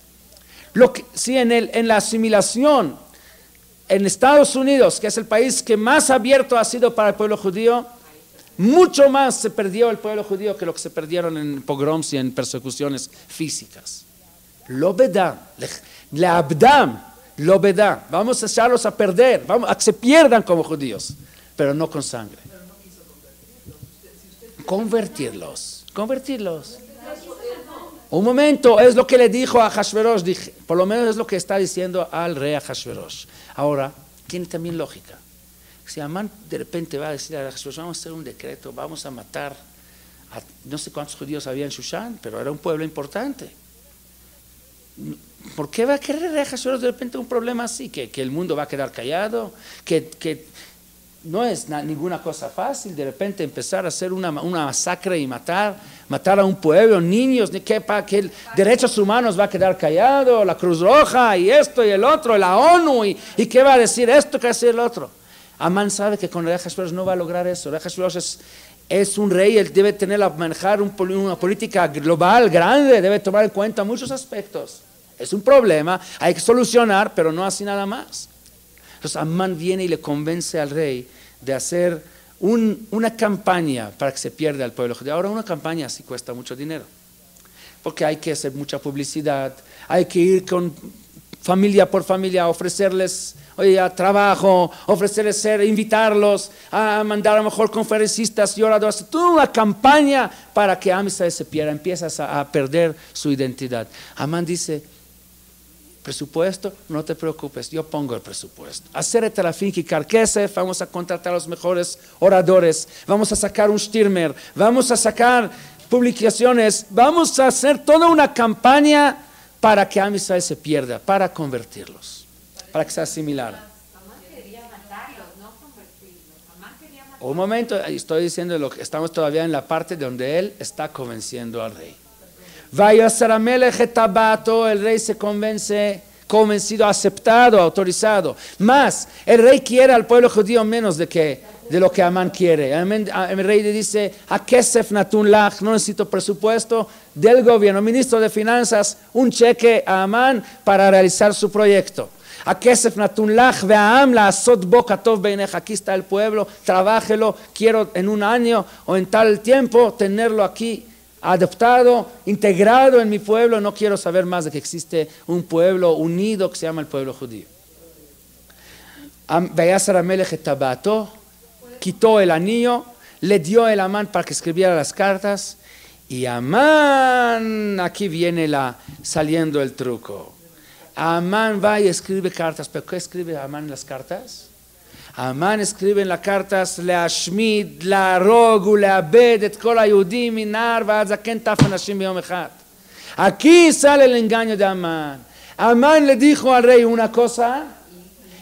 Sí, en la asimilación, en Estados Unidos, que es el país que más abierto ha sido para el pueblo judío, mucho más se perdió el pueblo judío que lo que se perdieron en pogroms y en persecuciones físicas. Lo bedam, le abdam, lo bedam. Vamos a echarlos a perder, a que se pierdan como judíos, pero no con sangre. Convertirlos. Un momento, es lo que le dijo a Ahashverosh, por lo menos es lo que está diciendo al rey Ahashverosh. Ahora, tiene también lógica. Si Amán de repente va a decir a Ahashverosh, vamos a hacer un decreto, vamos a matar a no sé cuántos judíos había en Shushan, pero era un pueblo importante. ¿Por qué va a querer Ahashverosh de repente un problema así? Que el mundo va a quedar callado, que no es ninguna cosa fácil de repente empezar a hacer una masacre y matar a un pueblo, niños, que derechos humanos va a quedar callado, la Cruz Roja y esto y el otro, la ONU y qué va a decir esto, qué va a decir el otro. Amán sabe que con Ahashverosh no va a lograr eso. Ahashverosh es un rey, él debe manejar una política global grande, debe tomar en cuenta muchos aspectos. Es un problema, hay que solucionar, pero no así nada más. Entonces Amán viene y le convence al rey de hacer una campaña para que se pierda el pueblo judío. Ahora una campaña sí cuesta mucho dinero, porque hay que hacer mucha publicidad, hay que ir con familia por familia, ofrecerles trabajo, ofrecerles invitarlos, a mandar a lo mejor conferencistas y oradores, toda una campaña para que Am Israel se pierda, empiezas a perder su identidad. Amán dice, presupuesto, no te preocupes, yo pongo el presupuesto. Hacer Terafim y Karkesef, vamos a contratar a los mejores oradores, vamos a sacar un Stirmer, vamos a sacar publicaciones, vamos a hacer toda una campaña para que Am Israel se pierda, para convertirlos, para que se asimilaran. Amán quería matarlos, no convertirlos. Amán quería matarlos. Un momento, estoy diciendo lo que estamos todavía en la parte donde él está convenciendo al rey. El rey se convencido, aceptado, autorizado. Más, el rey quiere al pueblo judío menos de lo que Amán quiere. El rey le dice, a Kesef Natun Lach, no necesito presupuesto del gobierno, ministro de finanzas, un cheque a Amán para realizar su proyecto. A Kesef Natun Lach ve'am la asot bo katov beinej. Aquí está el pueblo, trabájelo, quiero en un año o en tal tiempo tenerlo aquí adoptado, integrado en mi pueblo. No quiero saber más de que existe un pueblo unido que se llama el pueblo judío. Vayasar Amelech et tabato, quitó el anillo, le dio el Amán para que escribiera las cartas, y Amán, aquí viene saliendo el truco. Amán va y escribe cartas, pero ¿qué escribe Amán en las cartas? Amán escribe en las cartas, להשמיד, להרוג ולאבד את כל היהודים מנער ועד זקן טף אנשים ביום אחד. Aquí sale el engaño de Amán. Amán le dijo al rey una cosa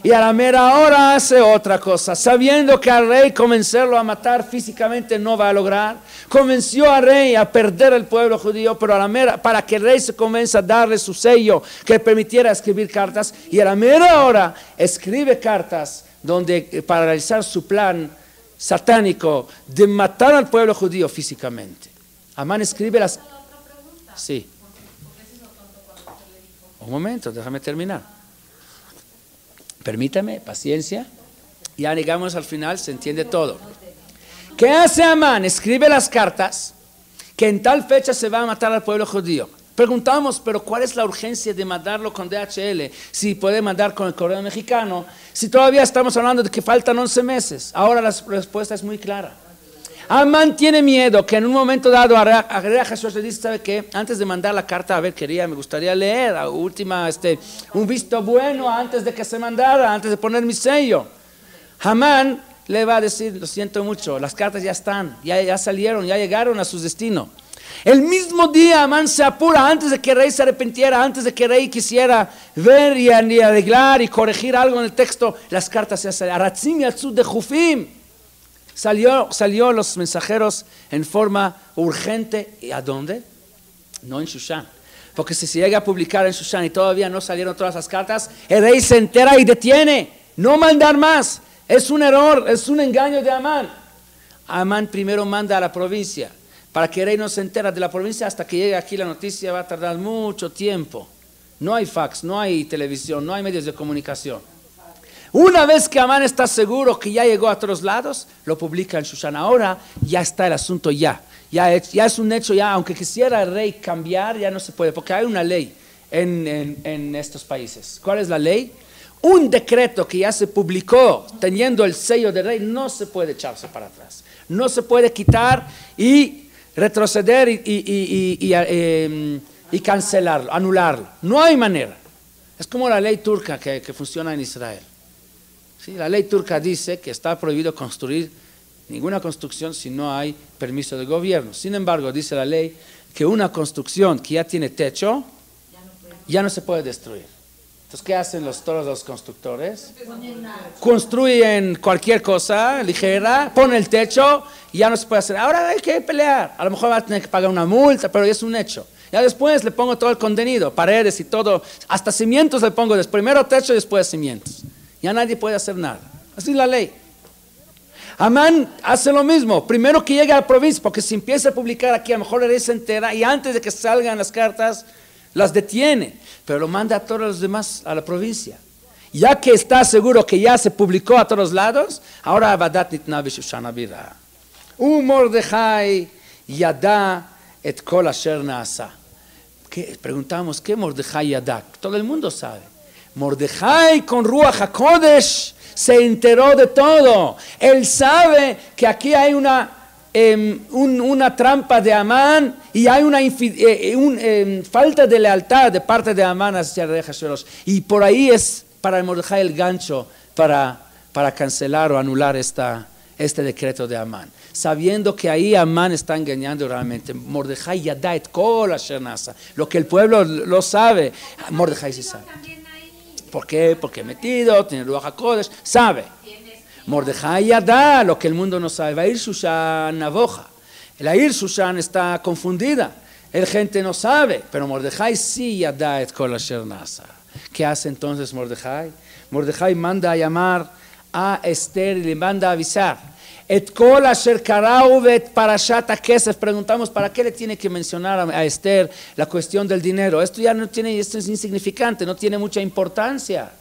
y a la mera hora hace otra cosa, sabiendo que al rey convencerlo a matar físicamente no va a lograr. Convenció al rey a perder el pueblo judío, pero a la mera, para que el rey se convenza a darle su sello que permitiera escribir cartas, y a la mera hora escribe cartas donde, para realizar su plan satánico de matar al pueblo judío físicamente. Amán escribe las... Sí. Un momento, déjame terminar. Permítame, paciencia. Ya llegamos al final, se entiende todo. ¿Qué hace Amán? Escribe las cartas que en tal fecha se va a matar al pueblo judío. Preguntamos, pero ¿cuál es la urgencia de mandarlo con DHL? Si puede mandar con el correo mexicano, si todavía estamos hablando de que faltan 11 meses. Ahora la respuesta es muy clara. Amán tiene miedo que en un momento dado a Jesús le dice, ¿sabe qué? Antes de mandar la carta, a ver, me gustaría leer a última, un visto bueno antes de que se mandara, antes de poner mi sello. Amán le va a decir, lo siento mucho, las cartas ya están, ya salieron, ya llegaron a su destino. El mismo día Amán se apura antes de que el rey se arrepintiera, antes de que el rey quisiera ver y arreglar y corregir algo en el texto, las cartas ya salieron. Aratzim yatzud de Jufim. Salió los mensajeros en forma urgente. ¿Y a dónde? No en Shushan. Porque si se llega a publicar en Shushan y todavía no salieron todas las cartas, el rey se entera y detiene. No mandar más. Es un error, es un engaño de Amán. Amán primero manda a la provincia. Para que el rey no se entera de la provincia hasta que llegue aquí la noticia va a tardar mucho tiempo. No hay fax, no hay televisión, no hay medios de comunicación. Una vez que Amán está seguro que ya llegó a todos lados, lo publica en Shushan. Ahora ya está el asunto ya es un hecho ya, aunque quisiera el rey cambiar, ya no se puede, porque hay una ley en estos países. ¿Cuál es la ley? Un decreto que ya se publicó teniendo el sello del rey no se puede echarse para atrás. No se puede quitar y retroceder y cancelarlo, anularlo. No hay manera. Es como la ley turca que funciona en Israel. ¿Sí? La ley turca dice que está prohibido construir ninguna construcción si no hay permiso del gobierno. Sin embargo, dice la ley que una construcción que ya tiene techo ya no se puede destruir. Entonces, ¿qué hacen todos los constructores? Construyen cualquier cosa ligera, ponen el techo y ya no se puede hacer. Ahora hay que pelear. A lo mejor va a tener que pagar una multa, pero es un hecho. Ya después le pongo todo el contenido, paredes y todo, hasta cimientos le pongo, primero techo y después cimientos. Ya nadie puede hacer nada. Así es la ley. Amán hace lo mismo. Primero que llegue a la provincia, porque si empieza a publicar aquí, a lo mejor el rey se entera y antes de que salgan las cartas, las detiene. Pero lo manda a todos los demás a la provincia. Ya que está seguro que ya se publicó a todos lados, ahora Abadat nitna b'Shushan abira. Mordechai yada et kol asher naasa. Preguntamos, ¿qué Mordechai yada? Todo el mundo sabe. Mordechai con Ruach HaKodesh se enteró de todo. Él sabe que aquí hay una trampa de Amán y hay una falta de lealtad de parte de Amán hacia el rey Ahasuerus. Y por ahí es para Mordechai el gancho para cancelar o anular este decreto de Amán. Sabiendo que ahí Amán está engañando realmente. Mordechai yada et kol asher nasa. Lo que el pueblo lo sabe, Mordechai sí sabe. ¿Por qué? Porque metido, tiene Ruach HaKodesh, sabe. Mordechai yada, lo que el mundo no sabe. Va a ir Shushan navoja. La ir Shushan está confundida. El gente no sabe, pero Mordechai sí yada et kol asher nasa. ¿Qué hace entonces Mordechai? Mordechai manda a llamar a Esther y le manda a avisar. Et kol asher karau vet parashat hakesef. Preguntamos, ¿para qué le tiene que mencionar a Esther la cuestión del dinero? Esto es insignificante, no tiene mucha importancia.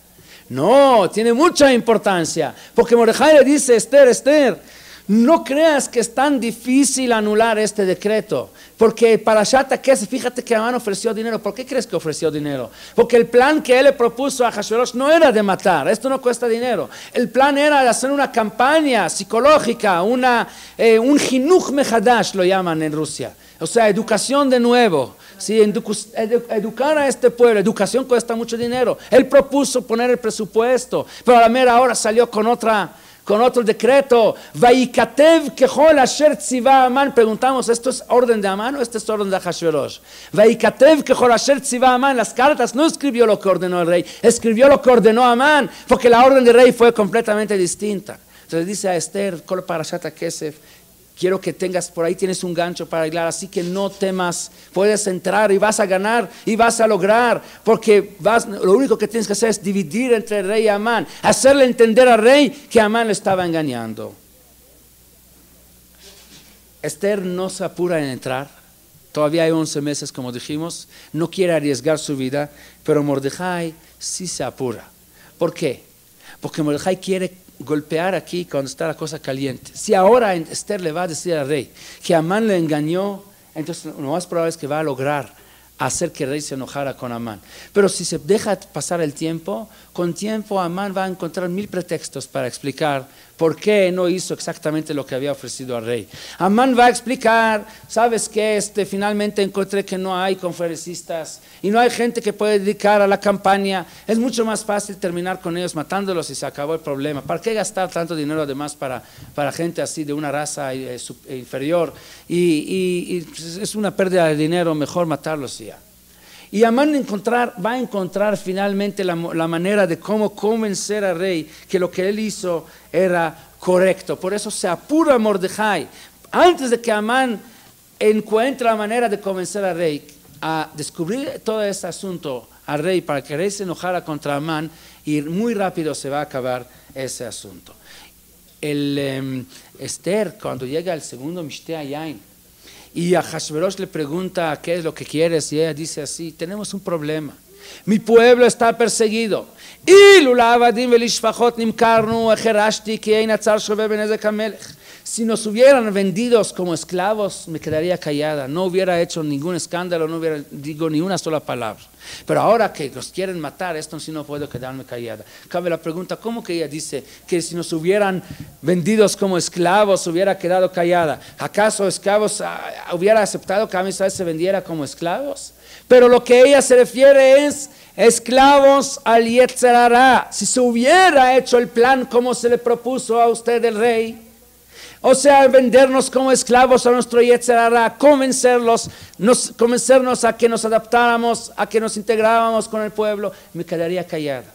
No, tiene mucha importancia, porque Mordechai le dice, Esther, No creas que es tan difícil anular este decreto, porque Parashat HaKesef, fíjate que Amán ofreció dinero. ¿Por qué crees que ofreció dinero? Porque el plan que él le propuso a Ahashverosh no era de matar, esto no cuesta dinero. El plan era de hacer una campaña psicológica, un Hinuch Mehadash lo llaman en Rusia, o sea, educación de nuevo. Sí, educar a este pueblo, educación cuesta mucho dinero. Él propuso poner el presupuesto, pero a la mera hora salió con otro decreto. Vayikatev kechol asher tziva Amán. Preguntamos, ¿esto es orden de Amán o esto es orden de Ahashverosh? Vayikatev kechol asher tziva Amán. Las cartas no escribió lo que ordenó el rey, escribió lo que ordenó Amán, porque la orden del rey fue completamente distinta. Entonces dice a Esther, Kol Parashat HaKesef, quiero que tengas, por ahí tienes un gancho para arreglar, así que no temas, puedes entrar y vas a ganar y vas a lograr, porque lo único que tienes que hacer es dividir entre el rey y Amán, hacerle entender al rey que Amán le estaba engañando. Esther no se apura en entrar, todavía hay 11 meses como dijimos, no quiere arriesgar su vida, pero Mordejai sí se apura. ¿Por qué? Porque Mordejai quiere golpear aquí cuando está la cosa caliente. Si ahora Esther le va a decir al rey que Amán le engañó, entonces lo más probable es que va a lograr hacer que el rey se enojara con Amán. Pero si se deja pasar el tiempo, con tiempo Amán va a encontrar 1000 pretextos para explicar por qué no hizo exactamente lo que había ofrecido al rey. Amán va a explicar, ¿sabes qué? Finalmente encontré que no hay conferencistas y no hay gente que puede dedicar a la campaña. Es mucho más fácil terminar con ellos matándolos y se acabó el problema. ¿Para qué gastar tanto dinero además para gente así de una raza inferior? Y es una pérdida de dinero, mejor matarlos ya. Y Amán va a encontrar finalmente la manera de cómo convencer al rey que lo que él hizo era correcto. Por eso se apura Mordejai, antes de que Amán encuentre la manera de convencer al rey, a descubrir todo este asunto al rey para que el rey se enojara contra Amán, y muy rápido se va a acabar ese asunto. Esther, cuando llega el segundo Mishte Yain, y Ahashverosh le pregunta qué es lo que quieres, y ella dice así: tenemos un problema, mi pueblo está perseguido. Si nos hubieran vendidos como esclavos, me quedaría callada, no hubiera hecho ningún escándalo, no hubiera dicho ni una sola palabra. Pero ahora que los quieren matar, esto sí no puedo quedarme callada. Cabe la pregunta, ¿cómo que ella dice que si nos hubieran vendidos como esclavos hubiera quedado callada? ¿Acaso esclavos hubiera aceptado que Israel se vendiera como esclavos? Pero lo que ella se refiere es esclavos al Yetzer Hara. Si se hubiera hecho el plan como se le propuso a usted el rey, o sea, vendernos como esclavos a nuestro Yetzer Hara, convencernos a que nos adaptáramos, a que nos integrábamos con el pueblo, me quedaría callada.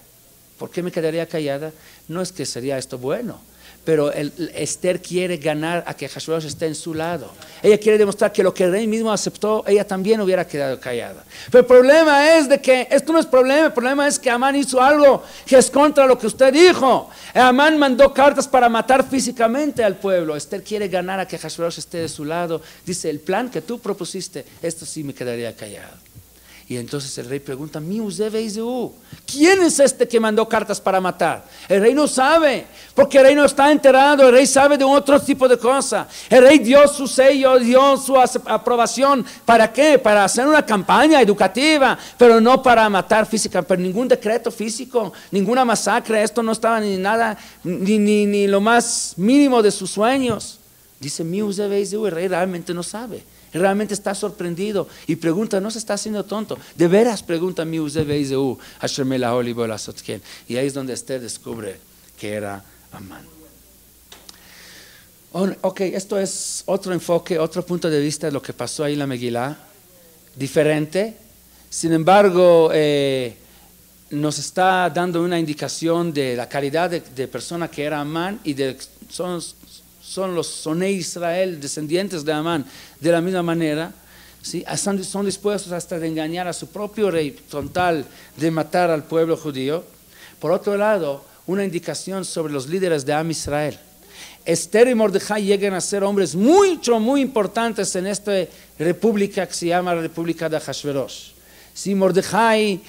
¿Por qué me quedaría callada? No es que sería esto bueno, pero Esther quiere ganar a que Ahashverosh esté en su lado. Ella quiere demostrar que lo que el rey mismo aceptó, ella también hubiera quedado callada. Pero el problema es de que esto no es problema, el problema es que Amán hizo algo que es contra lo que usted dijo. Amán mandó cartas para matar físicamente al pueblo. Esther quiere ganar a que Ahashverosh esté de su lado. Dice, el plan que tú propusiste, esto sí me quedaría callado. Y entonces el rey pregunta, ¿quién es este que mandó cartas para matar? El rey no sabe, porque el rey no está enterado, el rey sabe de otro tipo de cosa. El rey dio su sello, dio su aprobación. ¿Para qué? Para hacer una campaña educativa, pero no para matar físicamente, pero ningún decreto físico, ninguna masacre, esto no estaba ni nada, ni lo más mínimo de sus sueños. Dice, el rey realmente no sabe. Realmente está sorprendido y pregunta, no se está haciendo tonto, de veras pregunta y ahí es donde Esther descubre que era Amán. Ok, esto es otro enfoque, otro punto de vista de lo que pasó ahí en la Megilá, diferente. Sin embargo, nos está dando una indicación de la calidad de persona que era Amán y son los Sonei Israel, descendientes de Amán, de la misma manera, ¿sí? Son dispuestos hasta de engañar a su propio rey, con tal de matar al pueblo judío. Por otro lado, una indicación sobre los líderes de Am Israel. Esther y Mordejai llegan a ser hombres muy importantes en esta república que se llama la República de Ahashverosh. si Mordejai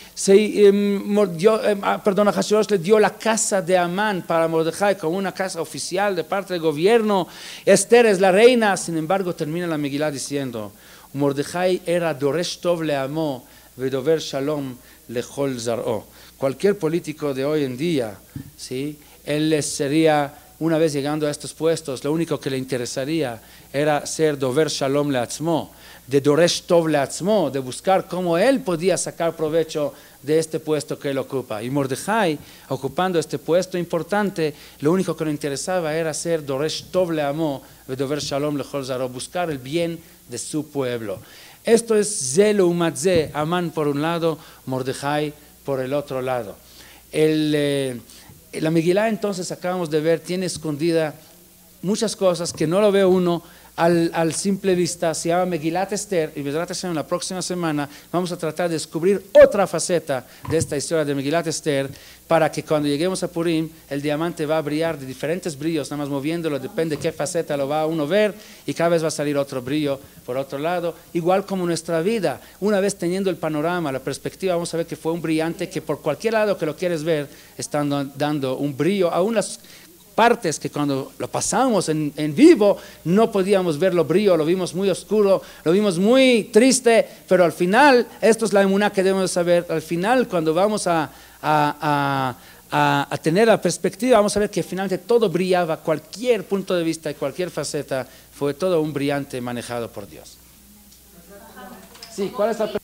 Ahashverosh le dio la casa de Amán para Mordejai como una casa oficial de parte del gobierno. Esther es la reina. Sin embargo, termina la Megilá diciendo, Mordejai era Doresh Tov le'amo vedover Shalom lechol zar'o. Cualquier político de hoy en día, ¿sí?, él sería, una vez llegando a estos puestos, lo único que le interesaría era ser Dover Shalom le'atzmo, de Doresh Tov le'atzmo, de buscar cómo él podía sacar provecho de este puesto que él ocupa. Y Mordejai, ocupando este puesto importante, lo único que le interesaba era ser Doresh Tov le'amo, de Dover Shalom lechol zar'o, buscar el bien de su pueblo. Esto es Ze leumat Ze, Amán por un lado, Mordejai por el otro lado. La Megilá, entonces, acabamos de ver, tiene escondida muchas cosas que no lo ve uno al simple vista. Se llama Megilat Esther, y en la próxima semana vamos a tratar de descubrir otra faceta de esta historia de Megilat Esther, para que cuando lleguemos a Purim el diamante va a brillar de diferentes brillos, nada más moviéndolo, depende de qué faceta lo va uno a ver, y cada vez va a salir otro brillo por otro lado. Igual como nuestra vida, una vez teniendo el panorama, la perspectiva, vamos a ver que fue un brillante que por cualquier lado que lo quieres ver, están dando un brillo a unas partes que cuando lo pasamos en vivo no podíamos ver lo brillo, lo vimos muy oscuro, lo vimos muy triste, pero al final, esto es la emuná que debemos saber, al final cuando vamos a tener la perspectiva, vamos a ver que finalmente todo brillaba, cualquier punto de vista y cualquier faceta, fue todo un brillante manejado por Dios. Sí, ¿cuál es la pregunta?